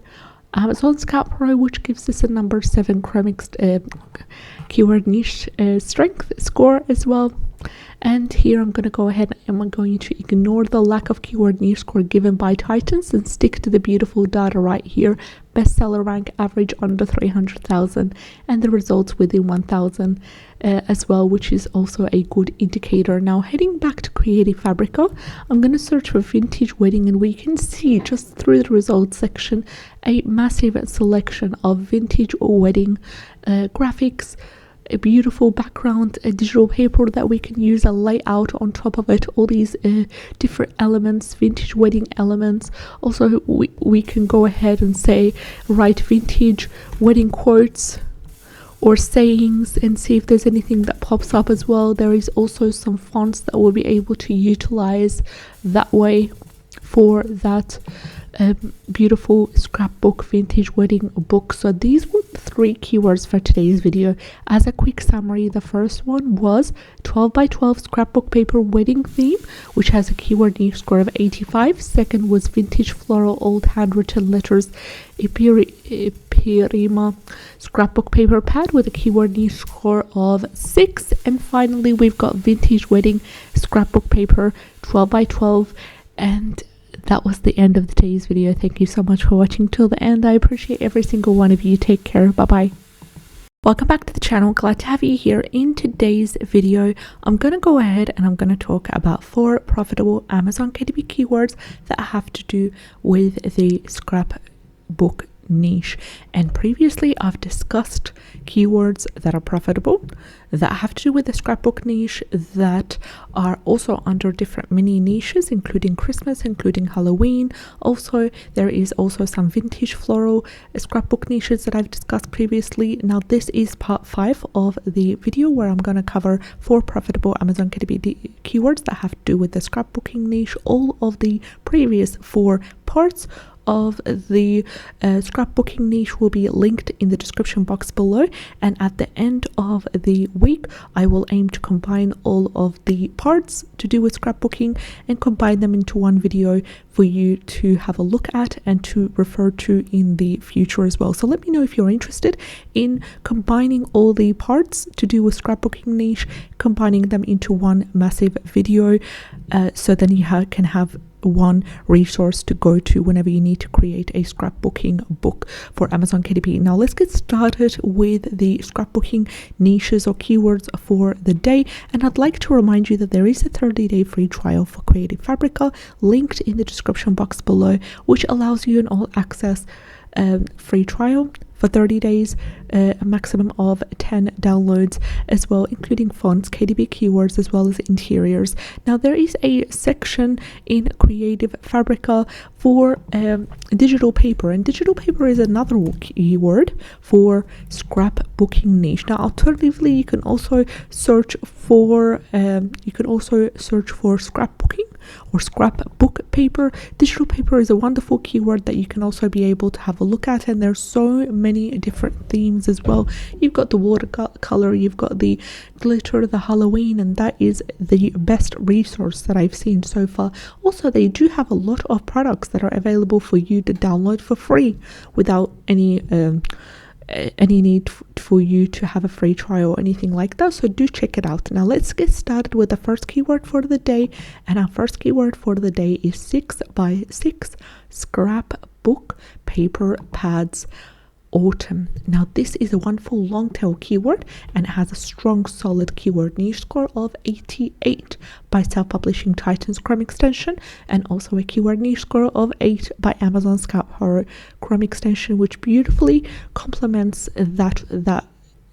Amazon Scout Pro, which gives us a number 7 chromic keyword niche strength score as well. And here I'm going to go ahead and I'm going to ignore the lack of keyword niche score given by Titans and stick to the beautiful data right here. Bestseller rank average under 300,000, and the results within 1,000 as well, which is also a good indicator. Now heading back to Creative Fabrica, I'm going to search for vintage wedding, and we can see just through the results section a massive selection of vintage wedding graphics, a beautiful background, a digital paper that we can use a layout on top of it, all these different elements, vintage wedding elements. Also we can go ahead and say write vintage wedding quotes or sayings and see if there's anything that pops up as well. There is also some fonts that we'll be able to utilize that way for that beautiful scrapbook vintage wedding book. So these were the 3 keywords for today's video. As a quick summary, the first one was 12 by 12 scrapbook paper wedding theme, which has a keyword niche score of 85. Second was vintage floral old handwritten letters Epirima scrapbook paper pad with a keyword niche score of 6. And finally we've got vintage wedding scrapbook paper 12 by 12. And that was the end of today's video. Thank you so much for watching till the end. I appreciate every single one of you. Take care. Bye bye. Welcome back to the channel. Glad to have you here. In today's video, I'm going to go ahead and I'm going to talk about 4 profitable Amazon KDP keywords that have to do with the scrapbook niche. And previously I've discussed keywords that are profitable, that have to do with the scrapbook niche, that are also under different mini niches, including Christmas, including Halloween. Also, there is also some vintage floral scrapbook niches that I've discussed previously. Now this is part 5 of the video where I'm going to cover 4 profitable Amazon KDP keywords that have to do with the scrapbooking niche. All of the previous 4 parts of the scrapbooking niche will be linked in the description box below, and at the end of the week I will aim to combine all of the parts to do with scrapbooking and combine them into one video for you to have a look at and to refer to in the future as well. So let me know if you're interested in combining all the parts to do with scrapbooking niche, combining them into one massive video, so then you can have one resource to go to whenever you need to create a scrapbooking book for Amazon KDP. Now let's get started with the scrapbooking niches or keywords for the day. And I'd like to remind you that there is a 30-day free trial for Creative Fabrica linked in the description box below, which allows you an all access free trial for 30 days, a maximum of 10 downloads as well, including fonts, KDP keywords, as well as interiors. Now there is a section in Creative Fabrica for digital paper, and digital paper is another keyword for scrapbooking niche. Now alternatively, you can also search for scrapbooking or scrapbook paper. Digital paper is a wonderful keyword that you can also be able to have a look at, and there's so many different themes as well. You've got the watercolor, you've got the glitter, the Halloween, and that is the best resource that I've seen so far. Also, they do have a lot of products that are available for you to download for free without any need for you to have a free trial or anything like that, so do check it out. Now let's get started with the first keyword for the day, and our first keyword for the day is 6 by 6 scrapbook paper pads autumn. Now this is a wonderful long tail keyword and it has a strong solid keyword niche score of 88 by self-publishing Titan's Chrome extension, and also a keyword niche score of 8 by Amazon Scout Horror Chrome extension, which beautifully complements that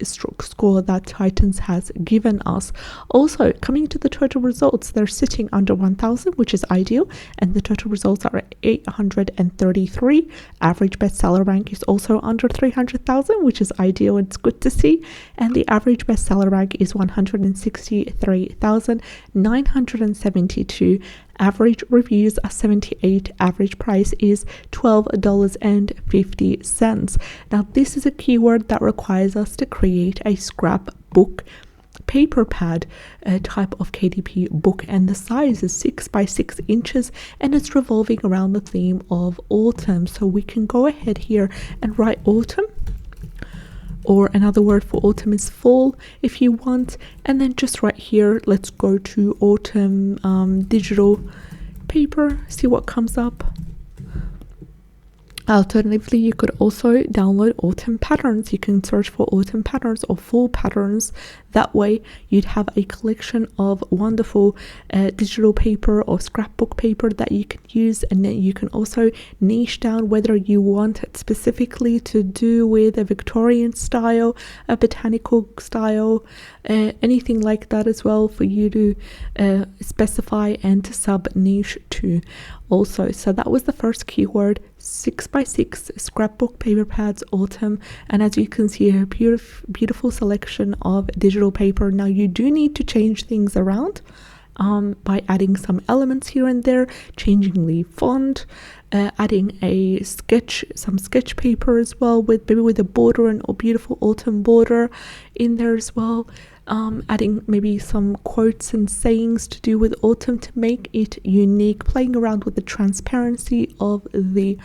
score that Titans has given us. Also, coming to the total results, they're sitting under 1000, which is ideal, and the total results are 833. Average bestseller rank is also under 300,000, which is ideal. It's good to see. And the average bestseller rank is 163,972. Average reviews are 78. Average price is $12.50. Now this is a keyword that requires us to create a scrapbook paper pad type of KDP book, and the size is 6 by 6 inches, and it's revolving around the theme of autumn. So we can go ahead here and write autumn, or another word for autumn is fall if you want, and then just right here let's go to autumn digital paper, see what comes up. Alternatively, you could also download autumn patterns. You can search for autumn patterns or fall patterns. That way you'd have a collection of wonderful digital paper or scrapbook paper that you can use, and then you can also niche down whether you want it specifically to do with a Victorian style, a botanical style, anything like that as well, for you to specify and to sub niche to also. So that was the first keyword, 6 by 6 scrapbook paper pads autumn, and as you can see, a beautiful selection of digital paper. Now you do need to change things around by adding some elements here and there, changing the font, adding some sketch paper as well, with maybe with a border and a beautiful autumn border in there as well. Adding maybe some quotes and sayings to do with autumn to make it unique, playing around with the transparency of the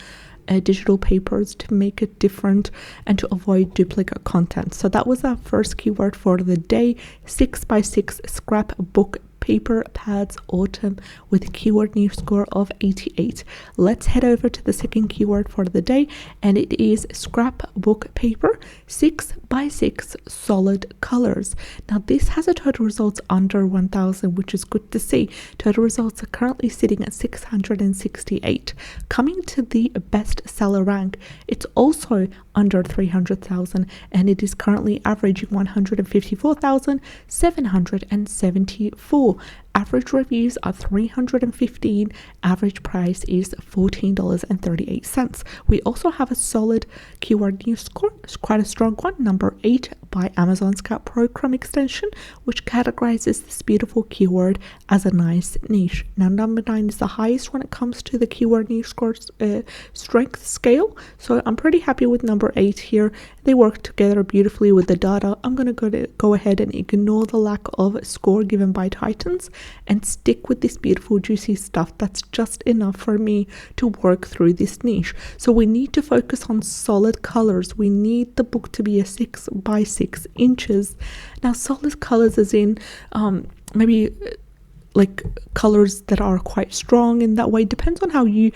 digital papers to make it different and to avoid duplicate content. So that was our first keyword for the day: 6x6 scrapbook paper pads autumn, with a keyword niche score of 88. Let's head over to the second keyword for the day, and it is scrapbook paper 6x6 solid colors. Now this has a total results under 1000, which is good to see. Total results are currently sitting at 668. Coming to the bestseller rank, it's also under 300,000, and it is currently averaging 154,774. Average reviews are 315. Average price is $14.38. We also have a solid keyword niche score. It's quite a strong one, number 8 by Amazon Scout Pro Chrome extension, which categorizes this beautiful keyword as a nice niche. Now number 9 is the highest when it comes to the keyword niche score strength scale, so I'm pretty happy with number 8 here. They work together beautifully with the data. I'm going to go ahead and ignore the lack of score given by Titans and stick with this beautiful juicy stuff. That's just enough for me to work through this niche. So we need to focus on solid colors. We need the book to be a 6x6 inches. Now solid colors as in maybe like colors that are quite strong in that way. Depends on how you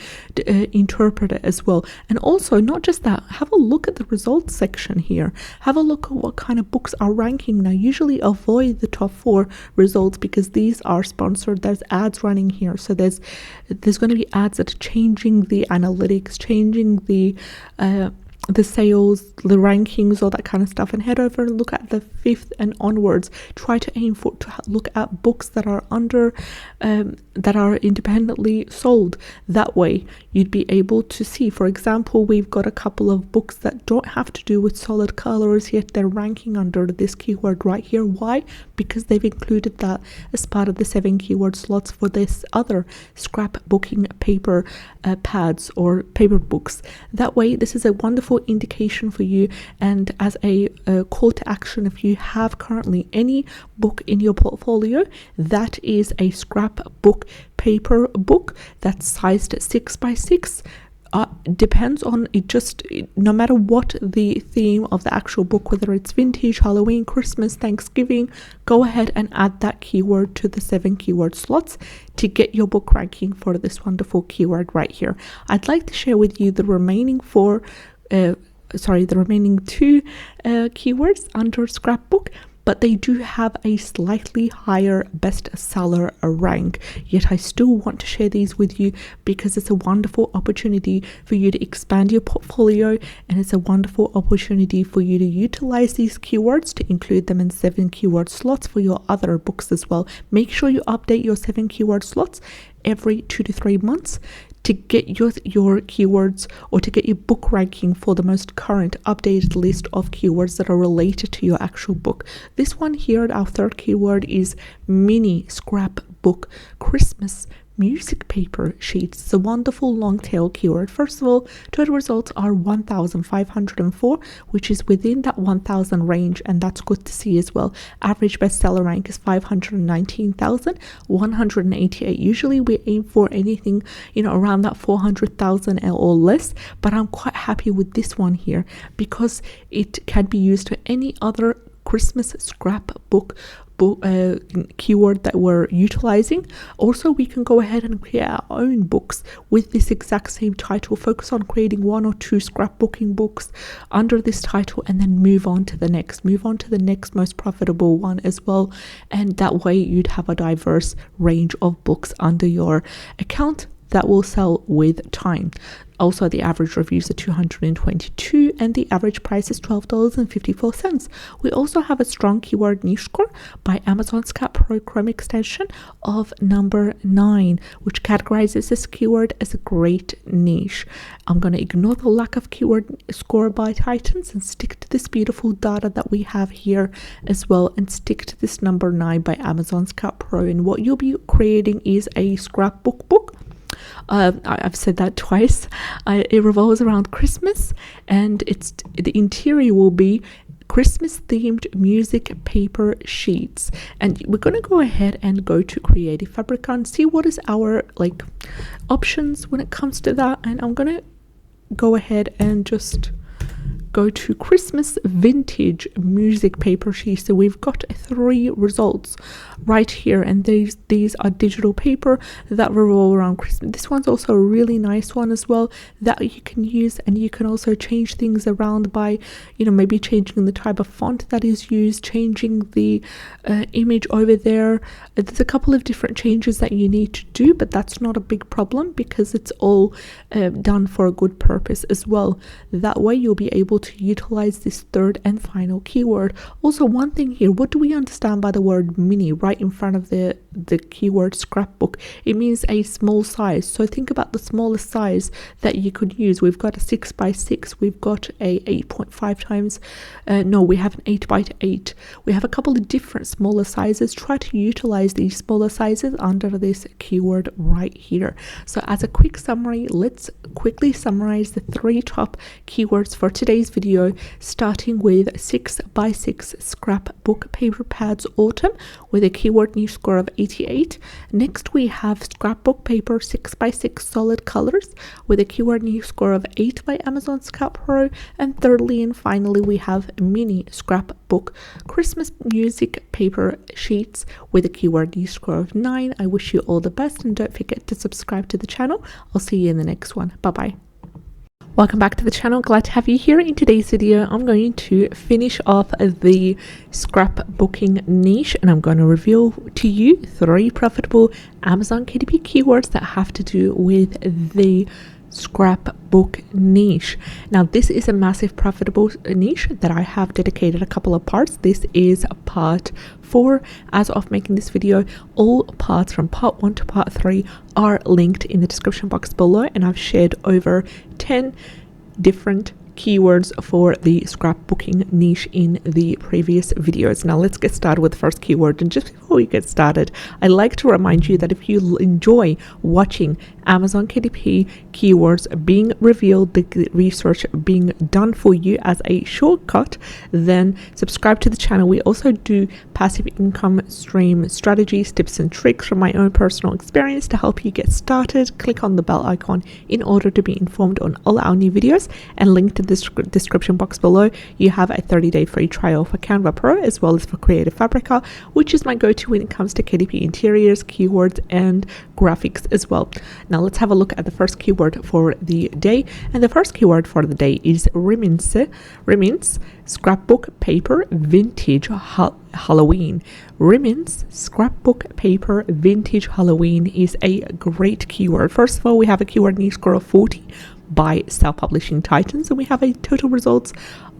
interpret it as well. And also, not just that, have a look at the results section here. Have a look at what kind of books are ranking. Now usually avoid the top 4 results because these are sponsored. There's ads running here, so there's going to be ads that are changing the analytics, changing the sales, the rankings, all that kind of stuff. And head over and look at the 5th and onwards. Try to aim to look at books that are that are independently sold. That way you'd be able to see, for example, we've got a couple of books that don't have to do with solid colors, yet they're ranking under this keyword right here. Why? Because they've included that as part of the 7 keyword slots for this other scrapbooking paper pads or paper books. That way, this is a wonderful indication for you, and as a call to action, if you have currently any book in your portfolio that is a scrapbook paper book that's sized at 6x6, depends on it. No matter what the theme of the actual book, whether it's vintage, Halloween, Christmas, Thanksgiving, go ahead and add that keyword to the 7 keyword slots to get your book ranking for this wonderful keyword right here. I'd like to share with you the remaining 2 keywords under scrapbook, but they do have a slightly higher bestseller rank. Yet I still want to share these with you because it's a wonderful opportunity for you to expand your portfolio, and it's a wonderful opportunity for you to utilize these keywords to include them in 7 keyword slots for your other books as well. Make sure you update your 7 keyword slots every 2 to 3 months to get your keywords, or to get your book ranking for the most current updated list of keywords that are related to your actual book. This one here, our 3rd keyword, is mini scrapbook Christmas music paper sheets. It's a wonderful long tail keyword. First of all, total results are 1,504, which is within that 1,000 range, and that's good to see as well. Average bestseller rank is 519,188. Usually we aim for anything, around that 400,000 or less, but I'm quite happy with this one here because it can be used to any other Christmas scrapbook keyword that we're utilizing. Also, we can go ahead and create our own books with this exact same title. Focus on creating 1 or 2 scrapbooking books under this title, and then move on to the next most profitable one as well. And that way you'd have a diverse range of books under your account that will sell with time. Also, the average reviews are 222 and the average price is $12.54. We also have a strong keyword niche score by Amazon Scout Pro Chrome extension of number 9, which categorizes this keyword as a great niche. I'm going to ignore the lack of keyword score by Titans and stick to this beautiful data that we have here as well, and stick to this number 9 by Amazon Scout Pro. And what you'll be creating is a scrapbook book I've said that twice. It revolves around Christmas, and the interior will be Christmas themed music paper sheets. And we're going to go ahead and go to Creative Fabrica and see what is our options when it comes to that. And I'm going to go ahead and just go to Christmas vintage music paper sheets. So we've got 3 results right here, and these are digital paper that revolve around Christmas. This one's also a really nice one as well that you can use, and you can also change things around by maybe changing the type of font that is used, changing the image over there. There's a couple of different changes that you need to do, but that's not a big problem because it's all done for a good purpose as well. That way you'll be able to utilize this 3rd and final keyword. Also, one thing here, what do we understand by the word mini right in front of the keyword scrapbook? It means a small size. So think about the smallest size that you could use. We've got a 6x6, we've got a 8.5 times we have an 8x8. We have a couple of different smaller sizes. Try to utilize these smaller sizes under this keyword right here. So as a quick summary, let's quickly summarize the 3 top keywords for today's video, starting with 6x6 scrapbook paper pads autumn with a keyword niche score of 88. Next we have scrapbook paper 6x6 solid colors with a keyword niche score of 8 by Amazon Scout Pro. And thirdly and finally we have mini scrapbook Christmas music paper sheets with a keyword niche score of 9. I wish you all the best, and don't forget to subscribe to the channel. I'll see you in the next one. Bye bye. Welcome back to the channel. Glad to have you here. In today's video, I'm going to finish off the scrapbooking niche, and I'm going to reveal to you 3 profitable Amazon KDP keywords that have to do with the scrapbook niche. Now, this is a massive profitable niche that I have dedicated a couple of parts. This is part 4 as of making this video. All parts from part 1 to part 3 are linked in the description box below, and I've shared over 10 different keywords for the scrapbooking niche in the previous videos. Now let's get started with the first keyword. And just before we get started, I'd like to remind you that if you enjoy watching Amazon KDP keywords being revealed, the research being done for you as a shortcut, then subscribe to the channel. We also do passive income stream strategies, tips and tricks from my own personal experience to help you get started. Click on the bell icon in order to be informed on all our new videos, and link to the description box below. You have a 30-day free trial for Canva Pro as well as for Creative Fabrica, which is my go-to when it comes to KDP interiors, keywords and graphics as well. Now let's have a look at the first keyword for the day, and the first keyword for the day is Remins scrapbook paper vintage Halloween. Remins scrapbook paper vintage Halloween is a great keyword. First of all, we have a keyword niche score of 40 by Self-Publishing Titans, and we have a total results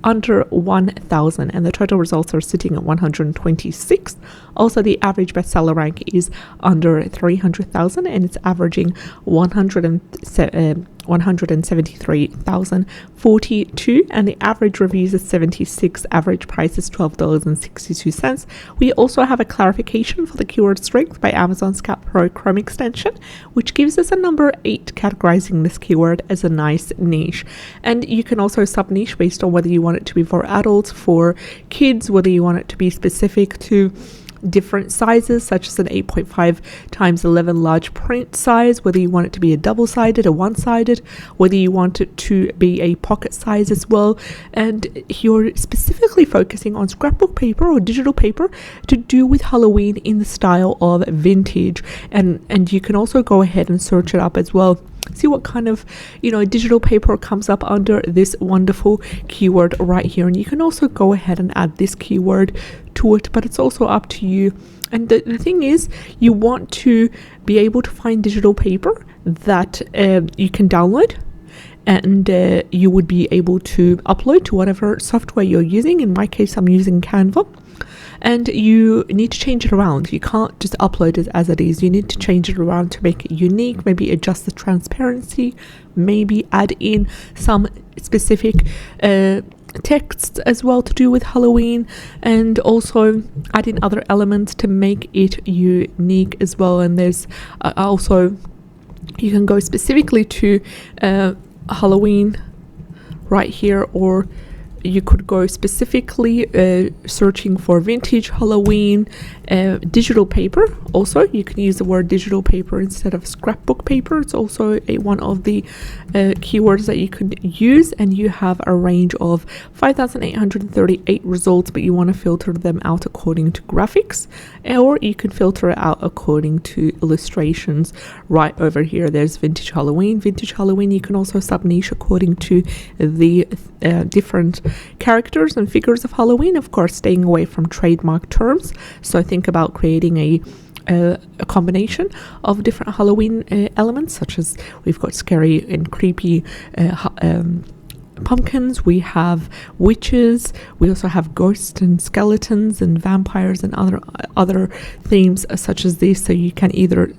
under 1,000, and the total results are sitting at 126. Also, the average bestseller rank is under 300,000, and it's averaging 173,042, and the average reviews is 76. Average price is $12.62. We also have a clarification for the keyword strength by Amazon Scout Pro Chrome extension, which gives us a number 8, categorizing this keyword as a nice niche. And you can also sub niche based on whether you want it to be for adults, for kids, whether you want it to be specific to different sizes such as an 8.5 times 11 large print size, whether you want it to be a double-sided or one-sided, whether you want it to be a pocket size as well, and you're specifically focusing on scrapbook paper or digital paper to do with Halloween in the style of vintage, and you can also go ahead and search it up as well. See what kind of digital paper comes up under this wonderful keyword right here, and you can also go ahead and add this keyword to it, but it's also up to you. And the thing is, you want to be able to find digital paper that you can download, and you would be able to upload to whatever software you're using. In my case, I'm using Canva. And you need to change it around. You can't just upload it as it is. You need to change it around to make it unique, maybe adjust the transparency, maybe add in some specific texts as well to do with Halloween, and also add in other elements to make it unique as well. And there's also You can go specifically to Halloween right here, or you could go specifically searching for vintage Halloween digital paper. Also, you can use the word digital paper instead of scrapbook paper. It's also one of the keywords that you could use, and you have a range of 5,838 results, but you want to filter them out according to graphics, or you can filter it out according to illustrations. Right over here, there's vintage Halloween. Vintage Halloween, you can also sub niche according to the different characters and figures of Halloween, of course staying away from trademark terms. So think about creating a combination of different Halloween elements, such as we've got scary and creepy pumpkins, we have witches, we also have ghosts and skeletons and vampires and other themes such as this. So you can either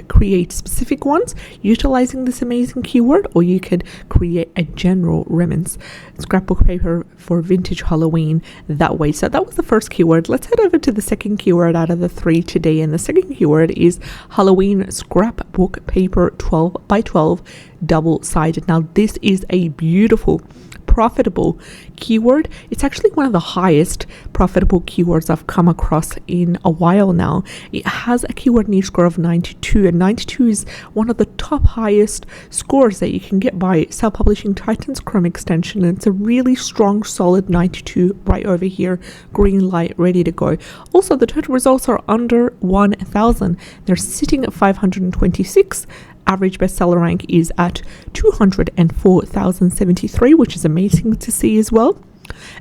create specific ones utilizing this amazing keyword, or you could create a general remnants scrapbook paper for vintage Halloween that way. So that was the first keyword. Let's head over to the second keyword out of the 3 today, and the second keyword is Halloween scrapbook paper 12 by 12 double-sided. Now this is a beautiful, profitable keyword. It's actually one of the highest profitable keywords I've come across in a while now. It has a keyword niche score of 92, and 92 is one of the top highest scores that you can get by Self-Publishing Titan's Chrome extension, and it's a really strong, solid 92 right over here, green light, ready to go. Also, the total results are under 1,000. They're sitting at 526. Average bestseller rank is at 204,073, which is amazing to see as well.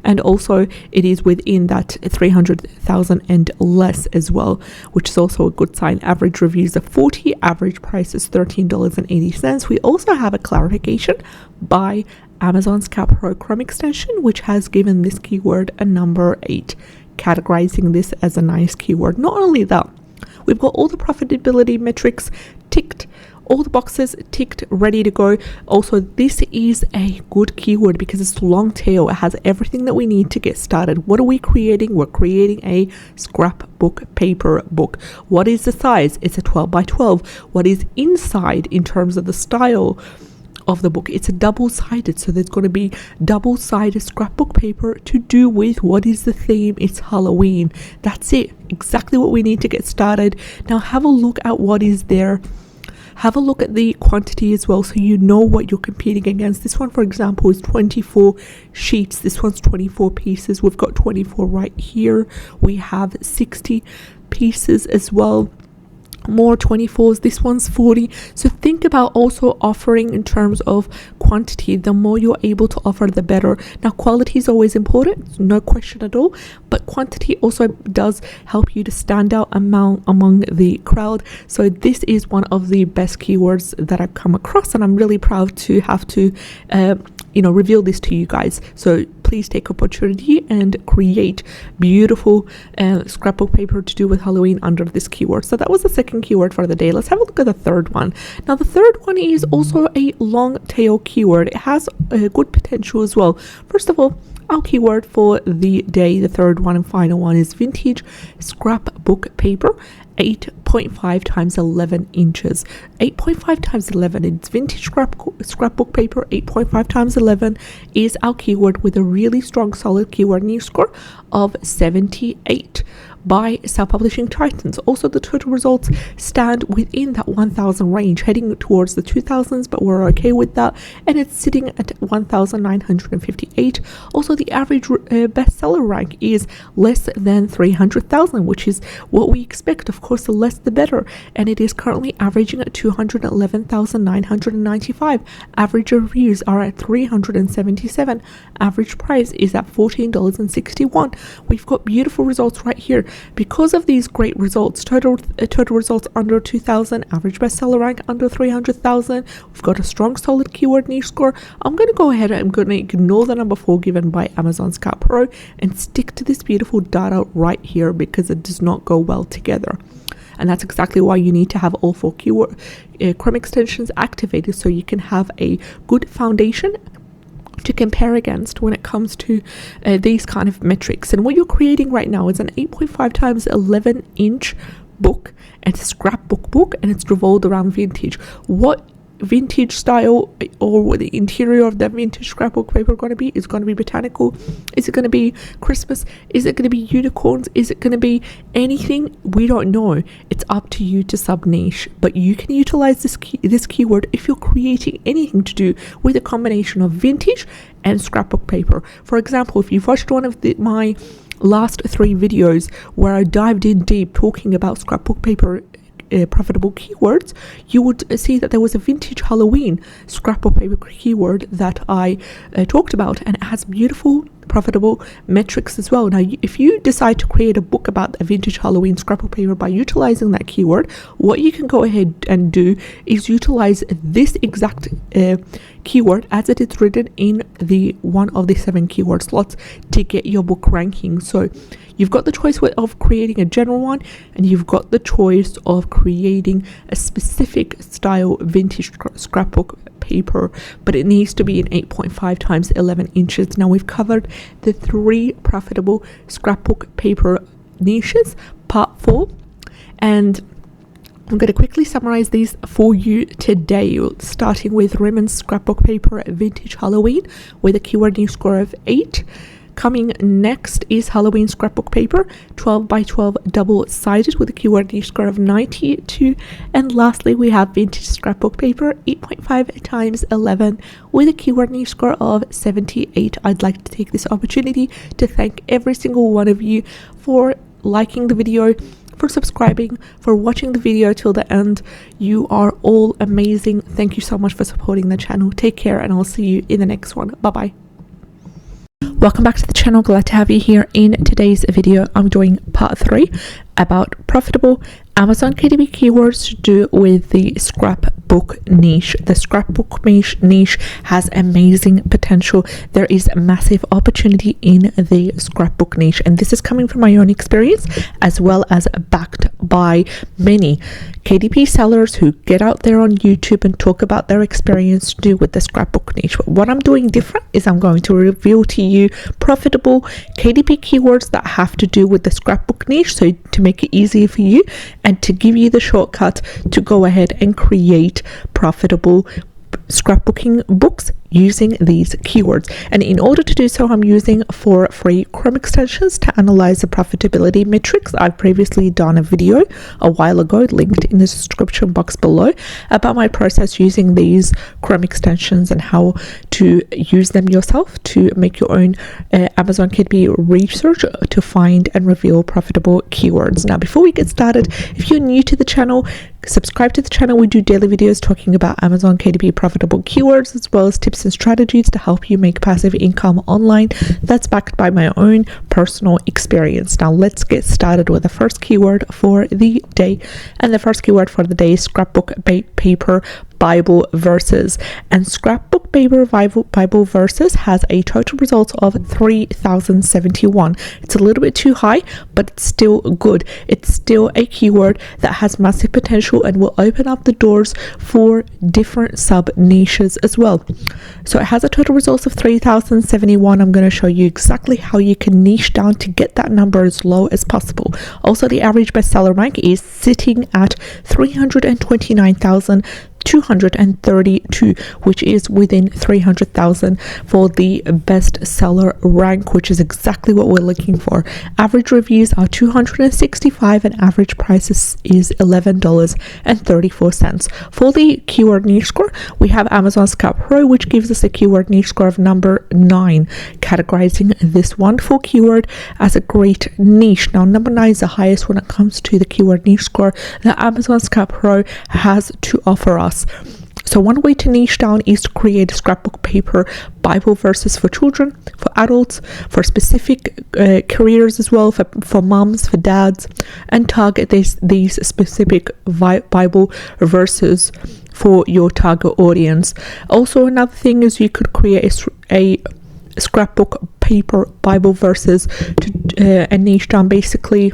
And also it is within that 300,000 and less as well, which is also a good sign. Average reviews of 40, average price is $13.80. We also have a clarification by Amazon's Pro Chrome extension, which has given this keyword a number 8, categorizing this as a nice keyword. Not only that, we've got all the profitability metrics ticked, all the boxes ticked, ready to go. Also, this is a good keyword because it's long tail. It has everything that we need to get started. What are we creating? We're creating a scrapbook paper book. What is the size? It's a 12 by 12. What is inside in terms of the style of the book? It's a double-sided, so there's going to be double-sided scrapbook paper to do with what is the theme. It's Halloween. That's it, exactly what we need to get started. Now have a look at what is there. Have a look at the quantity as well, so you know what you're competing against. This one, for example, is 24 sheets. This one's 24 pieces. We've got 24 right here. We have 60 pieces as well. More 24s. This one's 40. So think about also offering in terms of quantity. The more you're able to offer, the better. Now quality is always important, no question at all, but quantity also does help you to stand out among the crowd. So this is one of the best keywords that I've come across, and I'm really proud to have to reveal this to you guys. So please take opportunity and create beautiful scrapbook paper to do with Halloween under this keyword. So that was the second keyword for the day. Let's have a look at the third one. Now the third one is also a long tail keyword. It has a good potential as well. First of all, our keyword for the day, the third one and final one, is vintage scrapbook paper, 8.5 times 11 inches. 8.5 times 11, it's vintage scrapbook paper. 8.5 times 11 is our keyword with a really strong, solid keyword niche score of 78 by Self-Publishing Titans. Also, the total results stand within that 1,000 range, heading towards the 2,000s, but we're okay with that, and it's sitting at 1,958. Also, the average bestseller rank is less than 300,000, which is what we expect. Of course, the less the better, and it is currently averaging at 211,995. Average reviews are at 377. Average price is at $14.61. We've got beautiful results right here. Because of these great results, total results under 2,000, average bestseller rank under 300,000. We've got a strong, solid keyword niche score. I'm going to go ahead and I'm going to ignore the number 4 given by Amazon's Pro and stick to this beautiful data right here because it does not go well together. And that's exactly why you need to have all 4 keyword Chrome extensions activated, so you can have a good foundation to compare against when it comes to these kind of metrics. And what you're creating right now is an 8.5 times 11 inch book and scrapbook book, and it's revolved around vintage. What vintage style or what the interior of that vintage scrapbook paper going to be? Is going to be botanical? Is it going to be Christmas? Is it going to be unicorns? Is it going to be anything? We don't know. It's up to you to sub niche, but you can utilize this keyword if you're creating anything to do with a combination of vintage and scrapbook paper. For example, if you've watched one of my last 3 videos where I dived in deep talking about scrapbook paper profitable keywords, you would see that there was a vintage Halloween scrapbook paper keyword that I talked about, and it has beautiful profitable metrics as well. Now, if you decide to create a book about a vintage Halloween scrapbook paper by utilizing that keyword, what you can go ahead and do is utilize this exact keyword as it is written in the one of the 7 keyword slots to get your book ranking. So you've got the choice of creating a general one, and you've got the choice of creating a specific style vintage scrapbook paper, but it needs to be an 8.5 times 11 inches. Now, we've covered the 3 profitable scrapbook paper niches, part 4, and I'm going to quickly summarize these for you today, starting with Rimmons scrapbook paper vintage Halloween with a keyword niche score of 8. Coming next is Halloween scrapbook paper 12 by 12 double-sided with a keyword niche score of 92. And lastly, we have vintage scrapbook paper 8.5 times 11 with a keyword niche score of 78. I'd like to take this opportunity to thank every single one of you for liking the video, for subscribing, for watching the video till the end. You are all amazing. Thank you so much for supporting the channel. Take care, and I'll see you in the next one. Bye bye. Welcome back to the channel. Glad to have you here. In today's video, I'm doing part 3 about profitable Amazon KDP keywords to do with the scrapbook niche. The scrapbook niche has amazing potential. There is a massive opportunity in the scrapbook niche, and this is coming from my own experience as well as backed by many KDP sellers who get out there on YouTube and talk about their experience to do with the scrapbook niche. But what I'm doing different is I'm going to reveal to you profitable KDP keywords that have to do with the scrapbook niche, so to make it easy for you and to give you the shortcut to go ahead and create profitable scrapbooking books using these keywords. And in order to do so, I'm using 4 free Chrome extensions to analyze the profitability metrics. I've previously done a video a while ago, linked in the description box below, about my process using these Chrome extensions and how to use them yourself to make your own Amazon KDP research to find and reveal profitable keywords. Now, before we get started, if you're new to the channel, subscribe to the channel. We do daily videos talking about Amazon KDP profitable keywords, as well as tips and strategies to help you make passive income online. That's backed by my own personal experience. Now let's get started with the first keyword for the day. And the first keyword for the day is scrapbook paper Bible verses. And scrapbook paper Bible verses has a total result of 3,071. It's a little bit too high, but it's still good. It's still a keyword that has massive potential and will open up the doors for different sub niches as well. So it has a total results of 3,071. I'm going to show you exactly how you can niche down to get that number as low as possible. Also, the average bestseller rank is sitting at 329,232, which is within 300,000 for the bestseller rank, which is exactly what we're looking for. Average reviews are 265 and average price is $11.34. For the keyword niche score, we have Amazon Scout Pro, which gives us a keyword niche score of number 9, categorizing this wonderful keyword as a great niche. Now, number 9 is the highest when it comes to the keyword niche score that Amazon Scout Pro has to offer us. So one way to niche down is to create a scrapbook paper Bible verses for children, for adults, for specific careers as well, for moms, for dads, and target these specific Bible verses for your target audience. Also, another thing is you could create a scrapbook paper Bible verses to a niche down basically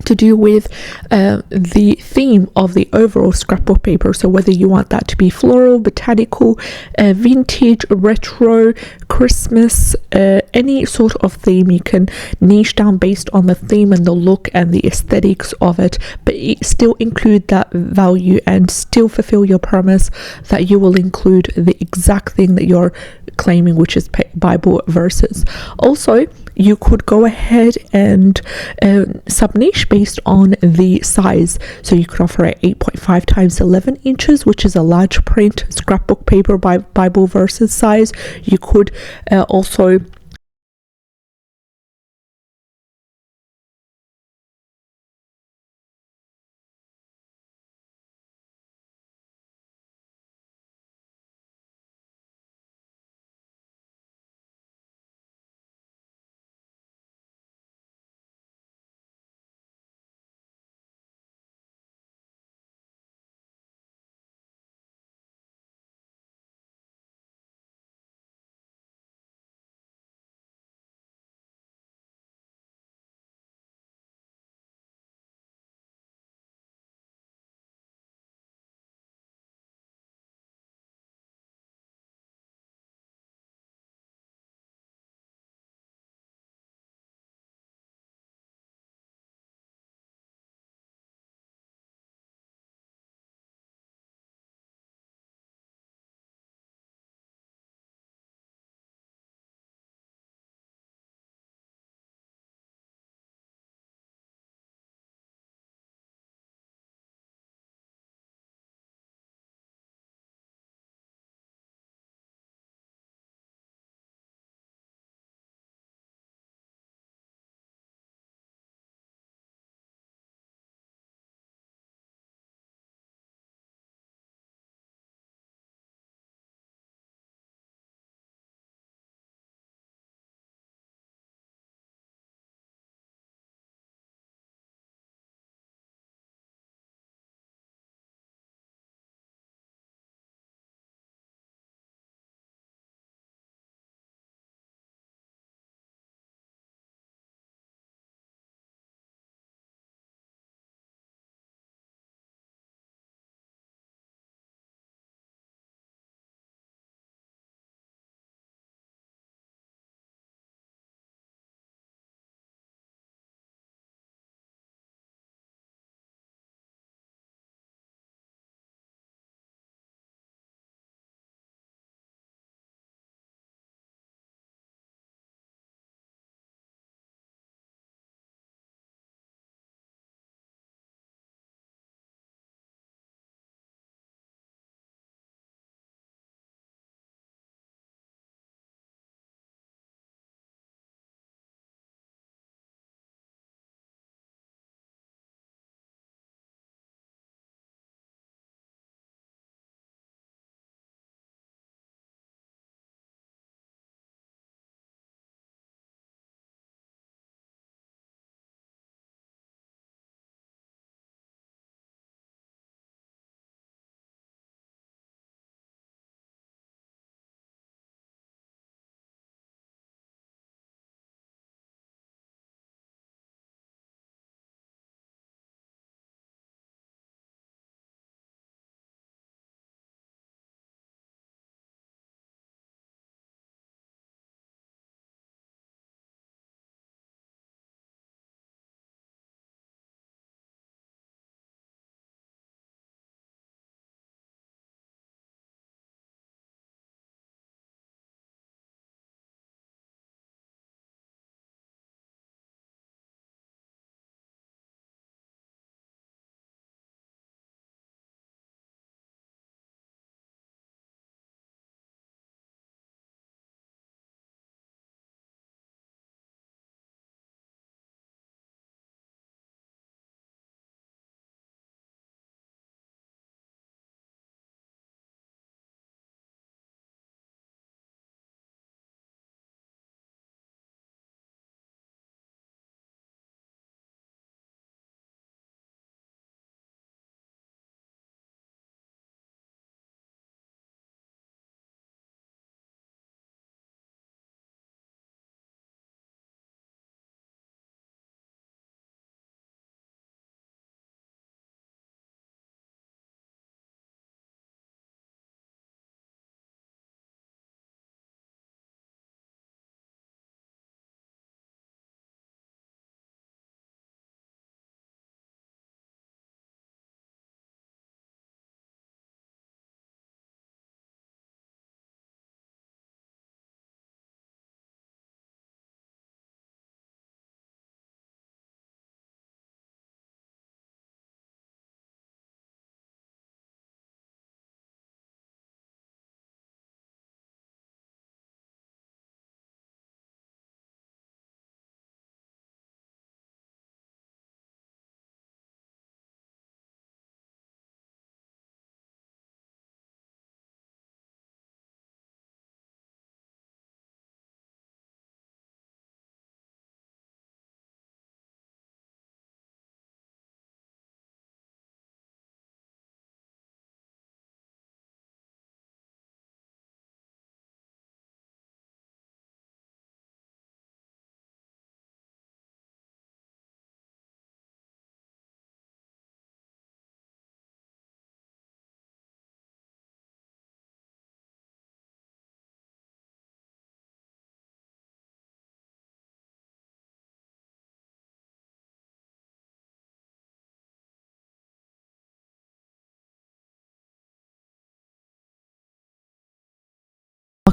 to do with the theme of the overall scrapbook paper. So whether you want that to be floral, botanical, vintage, retro, Christmas, any sort of theme, you can niche down based on the theme and the look and the aesthetics of it, but still include that value and still fulfill your promise that you will include the exact thing that you're claiming, which is Bible verses. Also, you could go ahead and sub niche based on the size. So you could offer a 8.5 times 11 inches, which is a large print scrapbook paper by Bible verses size. You could also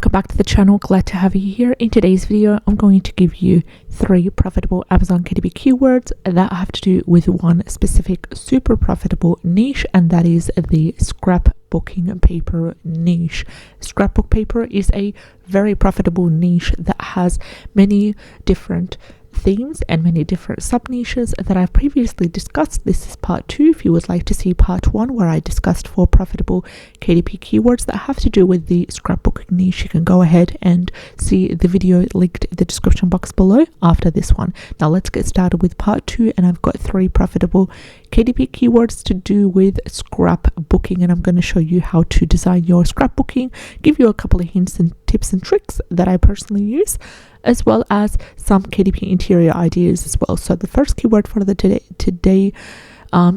welcome back to the channel. Glad to have you here. In today's video, I'm going to give you 3 profitable Amazon KDP keywords that have to do with one specific super profitable niche, and that is the scrapbooking paper niche. Scrapbook paper is a very profitable niche that has many different themes and many different sub niches that I've previously discussed. This is part 2. If you would like to see part 1, where I discussed 4 profitable KDP keywords that have to do with the scrapbook niche, you can go ahead and see the video linked in the description box below after this one. Now let's get started with part 2, and I've got 3 profitable KDP keywords to do with scrapbooking, and I'm going to show you how to design your scrapbooking, give you a couple of hints and tips and tricks that I personally use, as well as some KDP interior ideas as well. So the first keyword for the today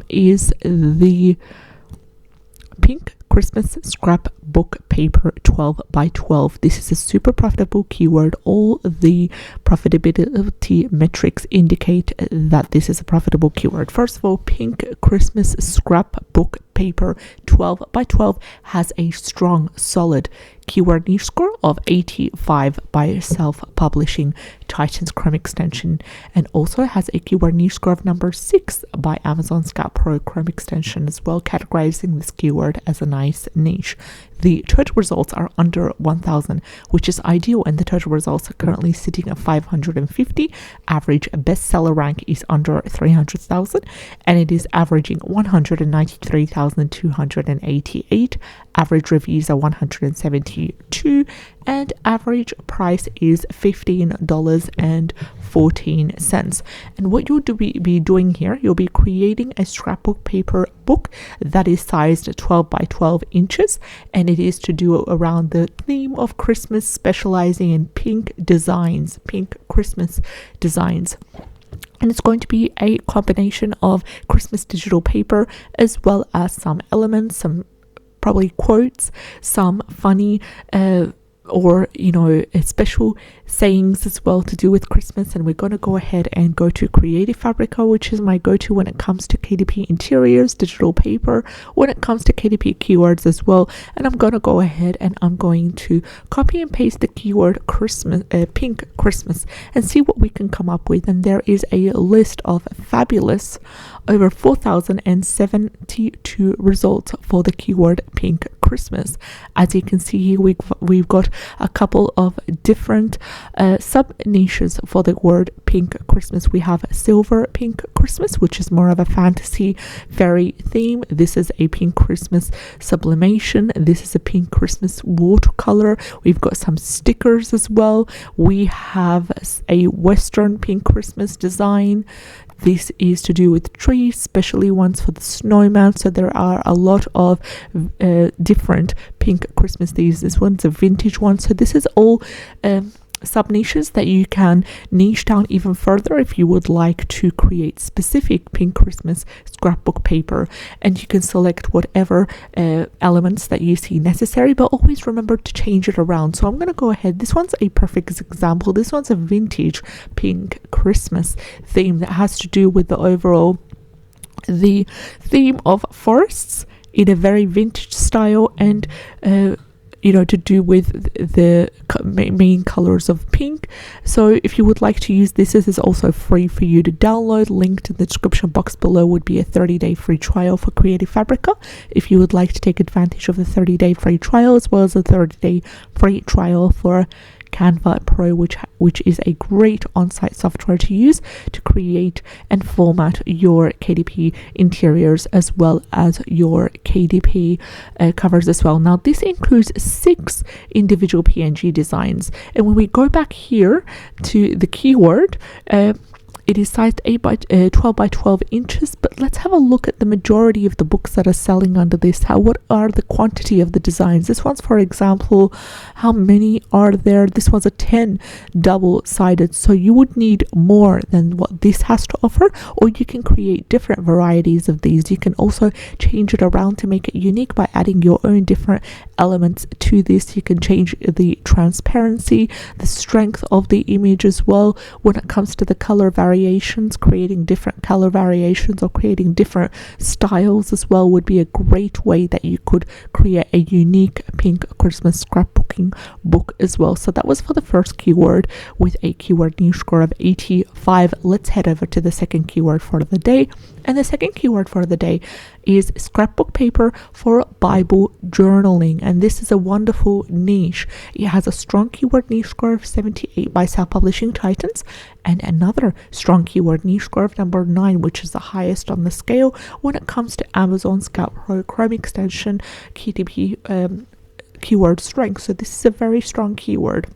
is the pink Christmas scrapbook paper 12 by 12. This is a super profitable keyword. All the profitability metrics indicate that this is a profitable keyword. First of all, pink Christmas scrapbook paper 12 by 12 has a strong, solid keyword niche score of 85 by self-publishing Titan's Chrome extension, and also has a keyword niche score of number 6 by Amazon Scout Pro Chrome extension as well, categorizing this keyword as a nice niche. The total results are under 1,000, which is ideal, and the total results are currently sitting at 550. Average bestseller rank is under 300,000, and it is averaging 193,288. Average reviews are 172, and average price is $15.14. And what you'll be doing here, you'll be creating a scrapbook paper book that is sized 12 by 12 inches, and it is to do around the theme of Christmas, specializing in pink designs, pink Christmas designs. And it's going to be a combination of Christmas digital paper as well as some elements, some probably quotes, some funny or special sayings as well to do with Christmas. And we're going to go ahead and go to Creative Fabrica, which is my go-to when it comes to KDP interiors, digital paper, when it comes to KDP keywords as well. And I'm going to go ahead and I'm going to copy and paste the keyword Christmas, pink Christmas, and see what we can come up with. And there is a list of fabulous over 4,072 results for the keyword pink Christmas. As you can see here, we've got a couple of different sub niches for the word pink Christmas. We have silver pink Christmas, which is more of a fantasy fairy theme. This is a pink Christmas sublimation. This is a pink Christmas watercolor. We've got some stickers as well. We have a western pink Christmas design. This is to do with trees, especially ones for the snowman. So there are a lot of different pink Christmas themes. This one's a vintage one. So this is all sub niches that you can niche down even further if you would like to create specific pink Christmas scrapbook paper, and you can select whatever elements that you see necessary, but always remember to change it around. So I'm going to go ahead. This one's a perfect example. This one's a vintage pink Christmas theme that has to do with the theme of forests in a very vintage style, and to do with the main colors of pink. So if you would like to use this is also free for you to download. Linked in the description box below would be a 30-day free trial for Creative Fabrica. If you would like to take advantage of the 30-day free trial, as well as a 30-day free trial for Canva Pro, which is a great on-site software to use to create and format your KDP interiors as well as your KDP covers as well. Now this includes 6 individual PNG designs, and when we go back here to the keyword, it is sized 12 by 12 inches, but let's have a look at the majority of the books that are selling under this. What are the quantity of the designs? This one's, for example, how many are there? This one's a 10 double-sided, so you would need more than what this has to offer, or you can create different varieties of these. You can also change it around to make it unique by adding your own different elements to this. You can change the transparency, the strength of the image as well when it comes to the color variations, creating different color variations or creating different styles as well would be a great way that you could create a unique pink Christmas scrapbooking book as well. So that was for the first keyword with a keyword niche score of 85. Let's head over to the second keyword for the day. And the second keyword for the day is scrapbook paper for Bible journaling. And this is a wonderful niche. It has a strong keyword niche score of 78 by Self-Publishing Titans, and another strong keyword niche score of number 9, which is the highest on the scale when it comes to Amazon Scout Pro Chrome extension KDP keyword strength. So this is a very strong keyword.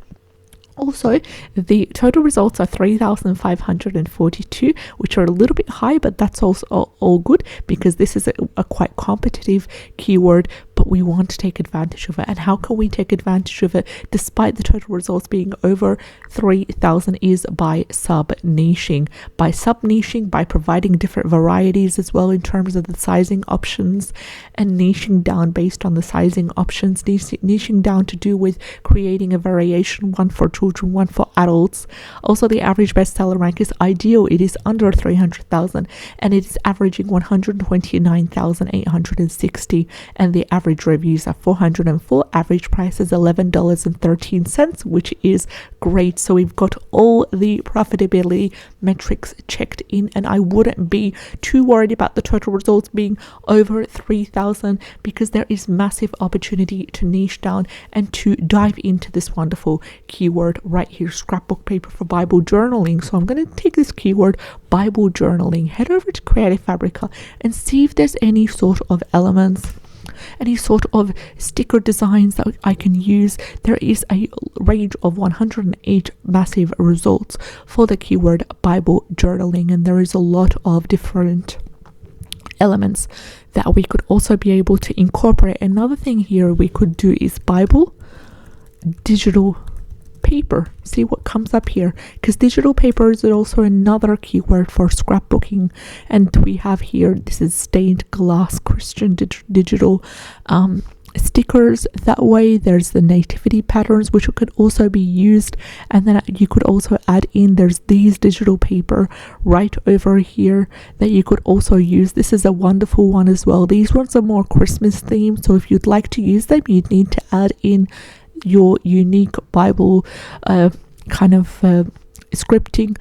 Also, the total results are 3,542, which are a little bit high, but that's also all good because this is a quite competitive keyword, but we want to take advantage of it. And how can we take advantage of it despite the total results being over 3,000 is by sub-niching. By sub-niching, by providing different varieties as well in terms of the sizing options, and niching down based on the sizing options, niching down to do with creating a variation, one for children, one for adults. Also, the average bestseller rank is ideal. It is under 300,000 and it is averaging 129,860, and the average reviews are 404. Average price is $11.13, which is great. So we've got all the profitability metrics checked in, and I wouldn't be too worried about the total results being over 3,000 because there is massive opportunity to niche down and to dive into this wonderful keyword right here, scrapbook paper for Bible journaling. So I'm going to take this keyword Bible journaling, head over to Creative Fabrica and see if there's any sort of elements, any sort of sticker designs that I can use. There is a range of 108 massive results for the keyword Bible journaling, and there is a lot of different elements that we could also be able to incorporate. Another thing here we could do is Bible digital paper. See what comes up here, because digital paper is also another keyword for scrapbooking. And we have here, this is stained glass Christian digital stickers. That way there's the nativity patterns which could also be used, and then you could also add in, there's these digital paper right over here that you could also use. This is a wonderful one as well. These ones are more Christmas themed, so if you'd like to use them, you'd need to add in your unique Bible scripting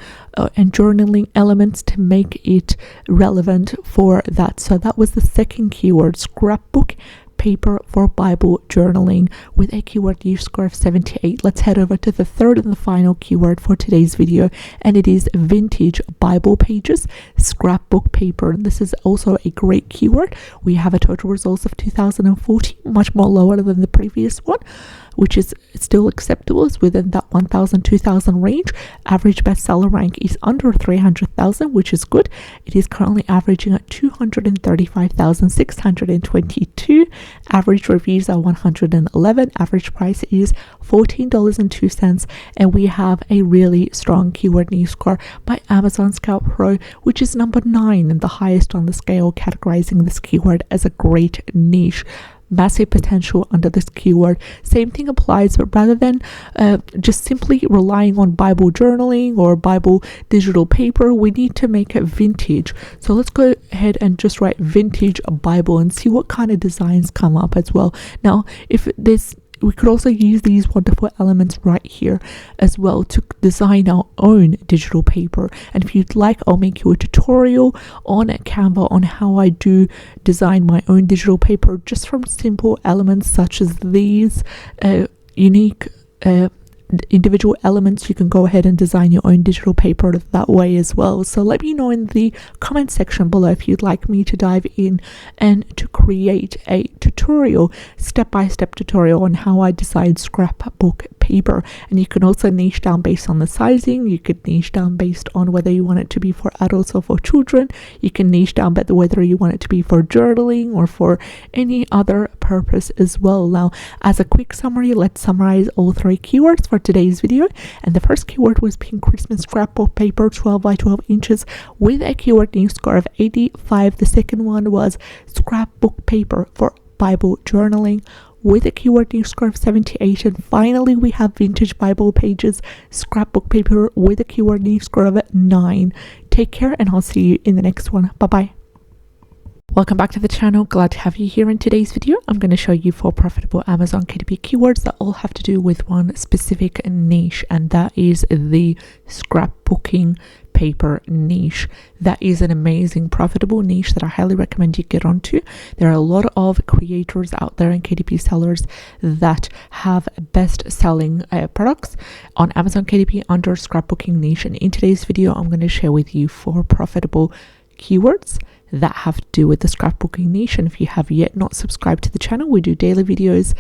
and journaling elements to make it relevant for that. So that was the second keyword, scrapbook paper for Bible journaling, with a keyword niche score of 78. Let's head over to the third and the final keyword for today's video, and it is vintage Bible pages scrapbook paper. This is also a great keyword. We have a total results of 2,040, much more lower than the previous one, which is still acceptable. It's within that 1,000 2,000 range. Average bestseller rank is under 300,000, which is good. It is currently averaging at 235,622. Average reviews are 111. Average price is $14.02, and we have a really strong keyword niche score by Amazon Scout Pro, which is number 9 and the highest on the scale, categorizing this keyword as a great niche. Massive potential under this keyword. Same thing applies, but rather than just simply relying on Bible journaling or Bible digital paper, we need to make it vintage. So let's go ahead and just write vintage Bible and see what kind of designs come up as well. Now, if this, we could also use these wonderful elements right here as well to design our own digital paper. And if you'd like, I'll make you a tutorial on Canva on how I do design my own digital paper just from simple elements such as these unique individual elements. You can go ahead and design your own digital paper that way as well. So let me know in the comment section below if you'd like me to dive in and to create a tutorial, step-by-step tutorial on how I design scrapbook paper. And you can also niche down based on the sizing. You could niche down based on whether you want it to be for adults or for children. You can niche down but whether you want it to be for journaling or for any other purpose as well. Now, as a quick summary, let's summarize all 3 keywords for today's video. And the first keyword was pink Christmas scrapbook paper 12 by 12 inches with a keyword niche score of 85. The second one was scrapbook paper for Bible journaling with a keyword niche score of 78. And finally, we have vintage Bible pages scrapbook paper with a keyword niche score of 9. Take care, and I'll see you in the next one. Bye bye. Welcome back to the channel. Glad to have you here. In today's video, I'm going to show you 4 profitable Amazon KDP keywords that all have to do with one specific niche, and that is the scrapbooking paper niche. That is an amazing profitable niche that I highly recommend you get onto. There are a lot of creators out there and KDP sellers that have best selling products on Amazon KDP under scrapbooking niche, and in today's video I'm going to share with you 4 profitable keywords that have to do with the scrapbooking niche. And if you have yet not subscribed to the channel, we do daily videos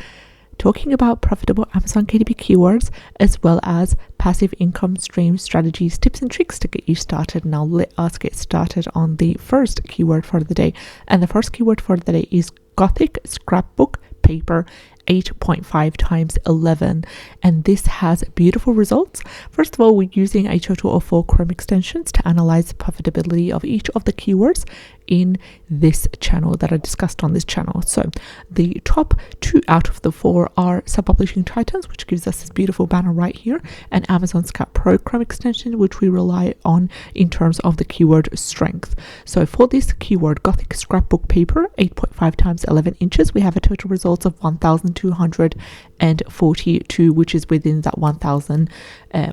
talking about profitable Amazon KDP keywords, as well as passive income stream strategies, tips and tricks to get you started. Now let us get started on the first keyword for the day. And the first keyword for the day is Gothic scrapbook paper 8.5 times 11, and this has beautiful results. First of all, we're using a total of 4 Chrome extensions to analyze the profitability of each of the keywords in this channel that are discussed on this channel. So the top 2 out of the 4 are self-publishing titans, which gives us this beautiful banner right here, and Amazon Scout Pro Chrome extension, which we rely on in terms of the keyword strength. So for this keyword, Gothic scrapbook paper 8.5 times 11 inches, we have a total results of 1,242, which is within that 1,000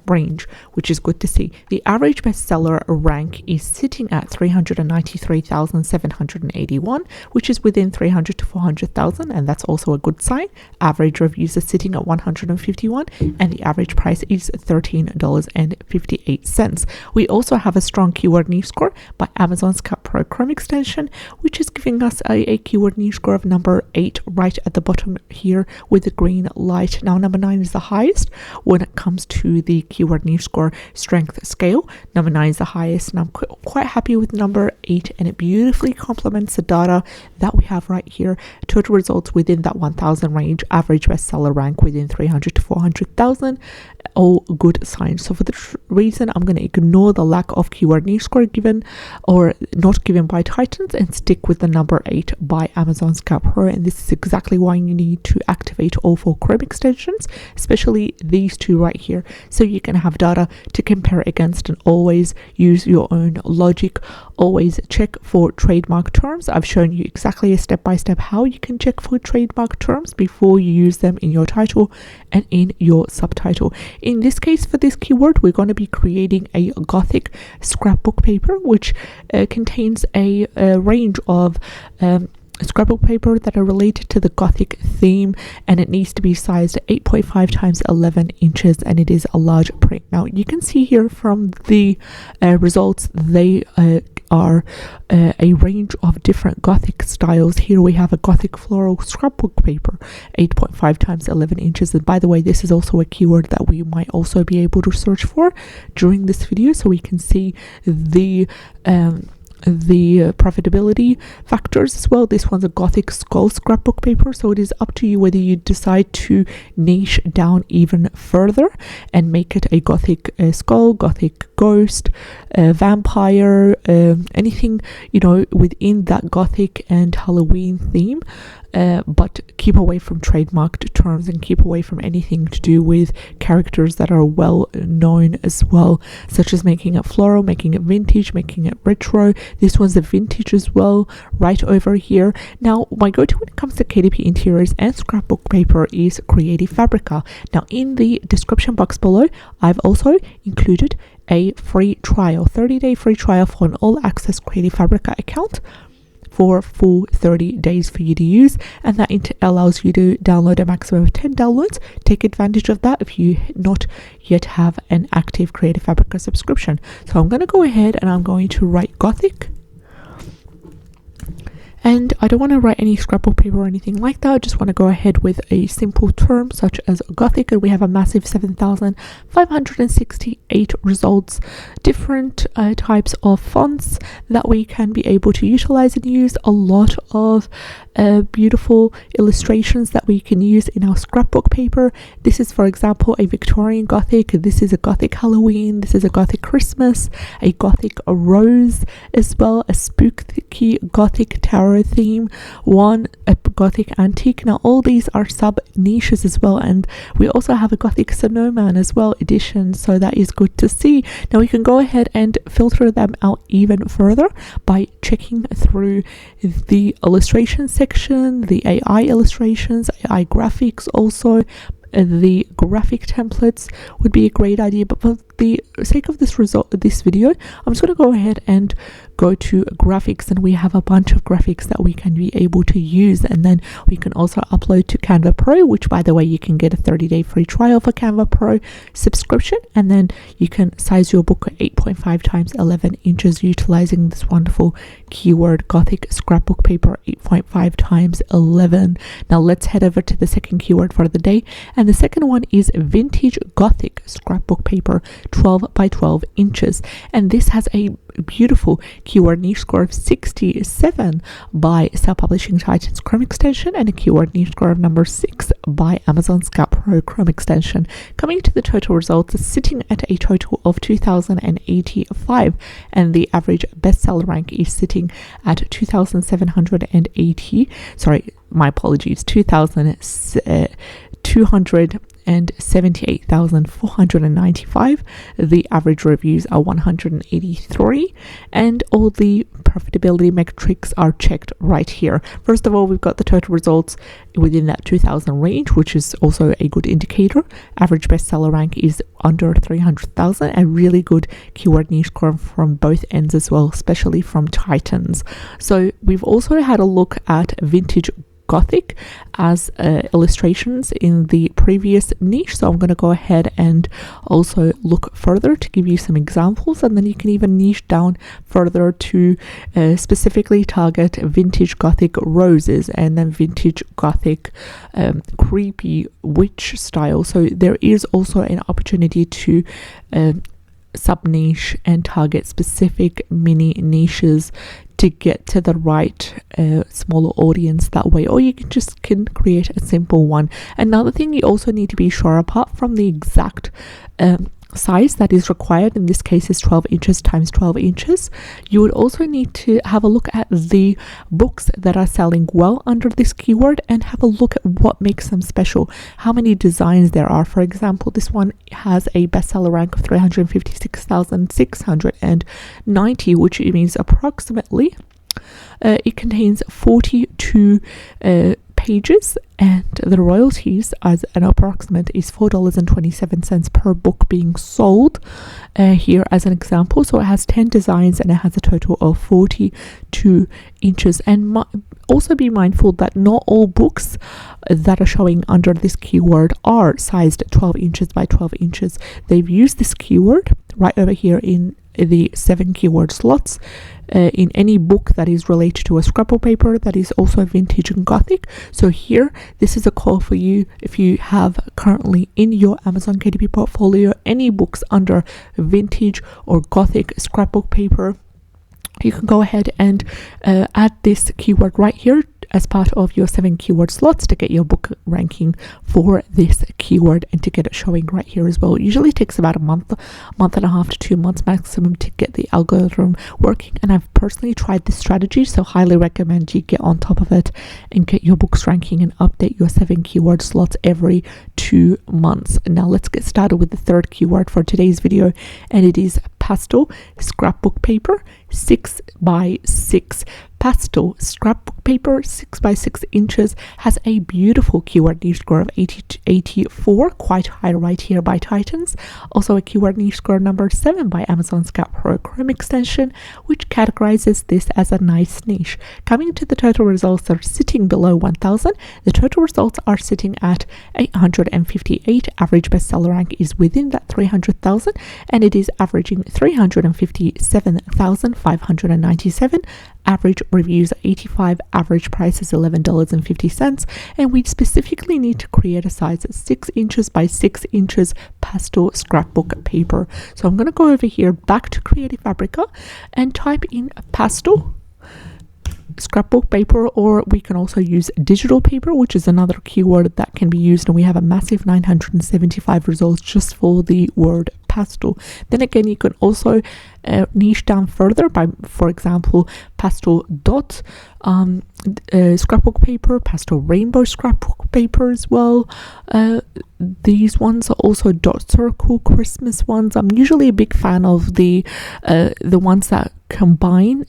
range, which is good to see. The average bestseller rank is sitting at 393,781, which is within 300 to 400,000, and that's also a good sign. Average reviews are sitting at 151, and the average price is $13.58. We also have a strong keyword niche score by Amazon Scout Pro Chrome extension, which is giving us a keyword niche score of number 8 right at the bottom here with the green light. Now number 9 is the highest when it comes to the keyword niche score strength scale. Number 9 is the highest, and I'm quite happy with number 8, and it beautifully complements the data that we have right here. Total results within that 1,000 range, average bestseller rank within 300 to 400,000, all good signs. So for this reason, I'm going to ignore the lack of keyword niche score given or not given by Titans and stick with the number 8 by Amazon Scout Pro. And this is exactly why you need to activate all 4 Chrome extensions, especially these 2 right here, so you can have data to compare against, and always use your own logic. Always check for trademark terms. I've shown you exactly a step-by-step how you can check for trademark terms before you use them in your title and in your subtitle. In this case, for this keyword, we're going to be creating a Gothic scrapbook paper, which contains a range of scrapbook paper that are related to the Gothic theme, and it needs to be sized 8.5 times 11 inches, and it is a large print. Now you can see here from the results, they are a range of different Gothic styles. Here we have a Gothic floral scrapbook paper 8.5 times 11 inches, and by the way, this is also a keyword that we might also be able to search for during this video, so we can see the profitability factors as well. This one's a Gothic skull scrapbook paper, so it is up to you whether you decide to niche down even further and make it a Gothic skull, Gothic ghost, vampire, anything, you know, within that Gothic and Halloween theme. But keep away from trademarked terms and keep away from anything to do with characters that are well known as well, such as making it floral, making it vintage, making it retro. This one's a vintage as well, right over here. Now, my go-to when it comes to KDP interiors and scrapbook paper is Creative Fabrica. Now, in the description box below, I've also included a free trial, 30-day free trial for an all-access Creative Fabrica account for full 30 days for you to use, and that allows you to download a maximum of 10 downloads. Take advantage of that if you not yet have an active Creative Fabrica subscription. So I'm going to go ahead and I'm going to write Gothic, and I don't want to write any scrapbook paper or anything like that. I just want to go ahead with a simple term such as Gothic, and we have a massive 7,568 results, different types of fonts that we can be able to utilize and use, a lot of beautiful illustrations that we can use in our scrapbook paper. This is, for example, a Victorian Gothic. This is a Gothic Halloween. This is a Gothic Christmas, a Gothic rose as well, a spooky Gothic tower retro theme, one a Gothic antique. Now all these are sub niches as well, and we also have a Gothic snowman as well edition, so that is good to see. Now we can go ahead and filter them out even further by checking through the illustration section, the AI illustrations, AI graphics also. The graphic templates would be a great idea, but for the sake of this video, I'm just going to go ahead and go to graphics, and we have a bunch of graphics that we can be able to use, and then we can also upload to Canva Pro, which by the way you can get a 30-day free trial for Canva Pro subscription, and then you can size your book at 8.5 times 11 inches utilizing this wonderful keyword Gothic scrapbook paper 8.5 times 11. Now let's head over to the second keyword for the day, and the second one is vintage Gothic scrapbook paper 12 by 12 inches, and this has a beautiful keyword niche score of 67 by self-publishing Titans Chrome extension, and a keyword niche score of number 6 by Amazon Scout Pro Chrome extension. Coming to the total results, is sitting at a total of 2085, and the average bestseller rank is sitting at 2780. Sorry, my apologies, 278,495. The average reviews are 183, and all the profitability metrics are checked right here. First of all, we've got the total results within that 2000 range, which is also a good indicator. Average bestseller rank is under 300,000, a really good keyword niche score from both ends as well, especially from Titans. So we've also had a look at vintage Gothic as illustrations in the previous niche, so I'm going to go ahead and also look further to give you some examples, and then you can even niche down further to specifically target vintage Gothic roses and then vintage Gothic creepy witch style. So there is also an opportunity to sub niche and target specific mini niches to get to the right smaller audience that way, or you can create a simple one. Another thing you also need to be sure, apart from the exact size that is required, in this case is 12 inches times 12 inches, you would also need to have a look at the books that are selling well under this keyword and have a look at what makes them special, how many designs there are. For example, this one has a bestseller rank of 356,690, which means approximately it contains 42 pages, and the royalties as an approximate is $4.27 per book being sold here as an example. So it has 10 designs and it has a total of 42 inches. And also be mindful that not all books that are showing under this keyword are sized 12 inches by 12 inches. They've used this keyword right over here in the 7 keyword slots in any book that is related to a scrapbook paper that is also vintage and Gothic. So here, this is a call for you. If you have currently in your Amazon KDP portfolio any books under vintage or Gothic scrapbook paper, you can go ahead and add this keyword right here as part of your 7 keyword slots to get your book ranking for this keyword and to get it showing right here as well. It usually takes about a month and a half to 2 months maximum to get the algorithm working, and I've personally tried this strategy, so highly recommend you get on top of it and get your books ranking and update your 7 keyword slots every 2 months. Now let's get started with the third keyword for today's video, and it is pastel scrapbook paper 6 by 6. Pastel scrapbook paper 6 by 6 inches has a beautiful keyword niche score of 84, quite high right here by Titans. Also a keyword niche score number 7 by Amazon Scout Pro Chrome extension, which categorizes this as a nice niche. Coming to the total results, are sitting below 1,000. The total results are sitting at 858. Average bestseller rank is within that 300,000, and it is averaging 357,597. Average reviews are 85, average price is $11.50, and we specifically need to create a size 6 inches by 6 inches pastel scrapbook paper. So I'm going to go over here back to Creative Fabrica and type in pastel scrapbook paper, or we can also use digital paper, which is another keyword that can be used, and we have a massive 975 results just for the word pastel. Then again, you can also niche down further by, for example, pastel dot scrapbook paper, pastel rainbow scrapbook paper as well. These ones are also dot circle Christmas ones. I'm usually a big fan of the ones that combine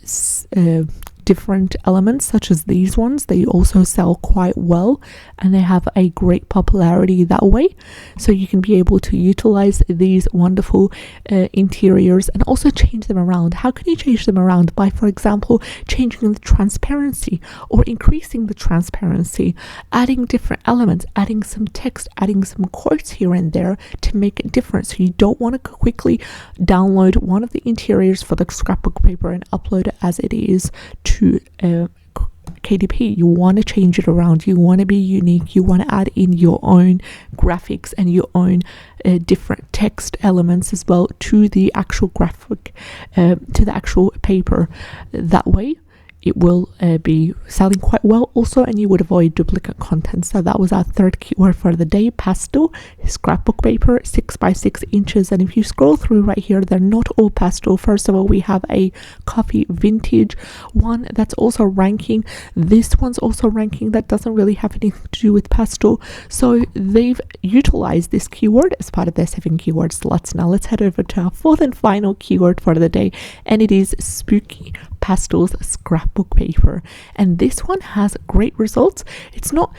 different elements, such as these ones. They also sell quite well and they have a great popularity that way. So you can be able to utilize these wonderful interiors and also change them around. How can you change them around? By, for example, changing the transparency or increasing the transparency, adding different elements, adding some text, adding some quotes here and there to make a difference. So you don't want to quickly download one of the interiors for the scrapbook paper and upload it as it is to KDP. You want to change it around. You want to be unique. You want to add in your own graphics and your own different text elements as well to the actual graphic, to the actual paper. That way it will be selling quite well also, and you would avoid duplicate content. So that was our third keyword for the day: pastel scrapbook paper, 6 by 6 inches. And if you scroll through right here, they're not all pastel. First of all, we have a coffee vintage one that's also ranking. This one's also ranking. That doesn't really have anything to do with pastel, so they've utilized this keyword as part of their 7 keyword slots. Now let's head over to our fourth and final keyword for the day, and it is spooky pastels scrapbook paper. And this one has great results. It's not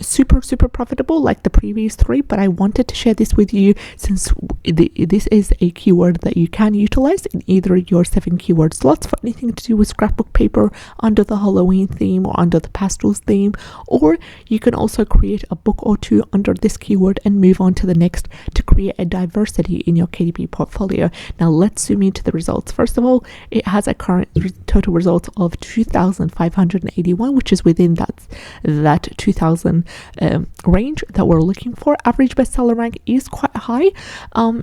super profitable like the previous 3, but I wanted to share this with you since this is a keyword that you can utilize in either your 7 keyword slots for anything to do with scrapbook paper under the Halloween theme or under the pastels theme, or you can also create a book or 2 under this keyword and move on to the next to create a diversity in your KDP portfolio. Now let's zoom into the results. First of all, it has a current total result of 2,581, which is within that 2,000 range that we're looking for. Average bestseller rank is quite high.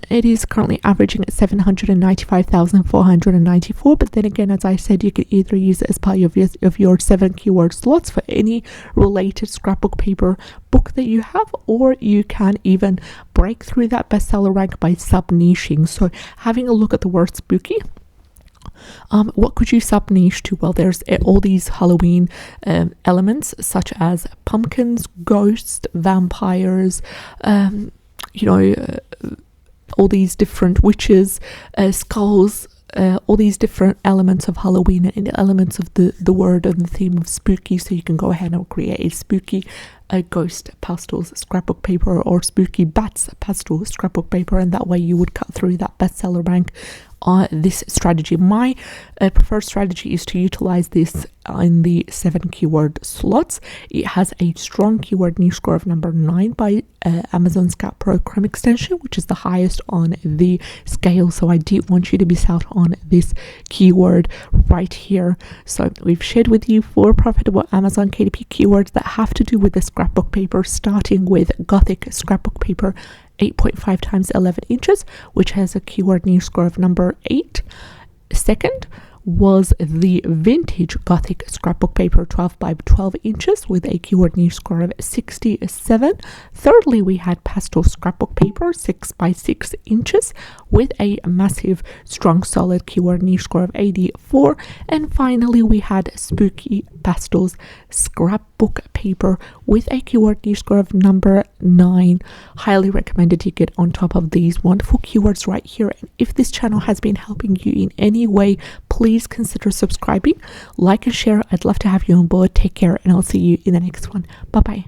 It is currently averaging at 795,494, but then again, as I said, you can either use it as part of your 7 keyword slots for any related scrapbook paper book that you have, or you can even break through that bestseller rank by sub-niching. So having a look at the word spooky, what could you sub niche to? Well, there's all these Halloween elements such as pumpkins, ghosts, vampires, all these different witches, skulls, all these different elements of Halloween and elements of the word and the theme of spooky. So you can go ahead and create a spooky ghost pastels scrapbook paper or spooky bats pastel scrapbook paper, and that way you would cut through that bestseller rank. This strategy, my preferred strategy, is to utilize this in the 7 keyword slots. It has a strong keyword niche score of number 9 by Amazon Scout Pro Chrome extension, which is the highest on the scale. So I did want you to miss out on this keyword right here. So we've shared with you 4 profitable Amazon KDP keywords that have to do with the scrapbook paper, starting with Gothic scrapbook paper 8.5 times 11 inches, which has a keyword niche score of number 8. Second was the vintage Gothic scrapbook paper 12 by 12 inches with a keyword niche score of 67. Thirdly, we had pastel scrapbook paper 6 by 6 inches with a massive, strong, solid keyword niche score of 84. And finally, we had spooky pastels scrapbook paper with a keyword niche score of number 9. Highly recommended you get on top of these wonderful keywords right here. And if this channel has been helping you in any way, please consider subscribing, like and share. I'd love to have you on board. Take care, and I'll see you in the next one. Bye bye.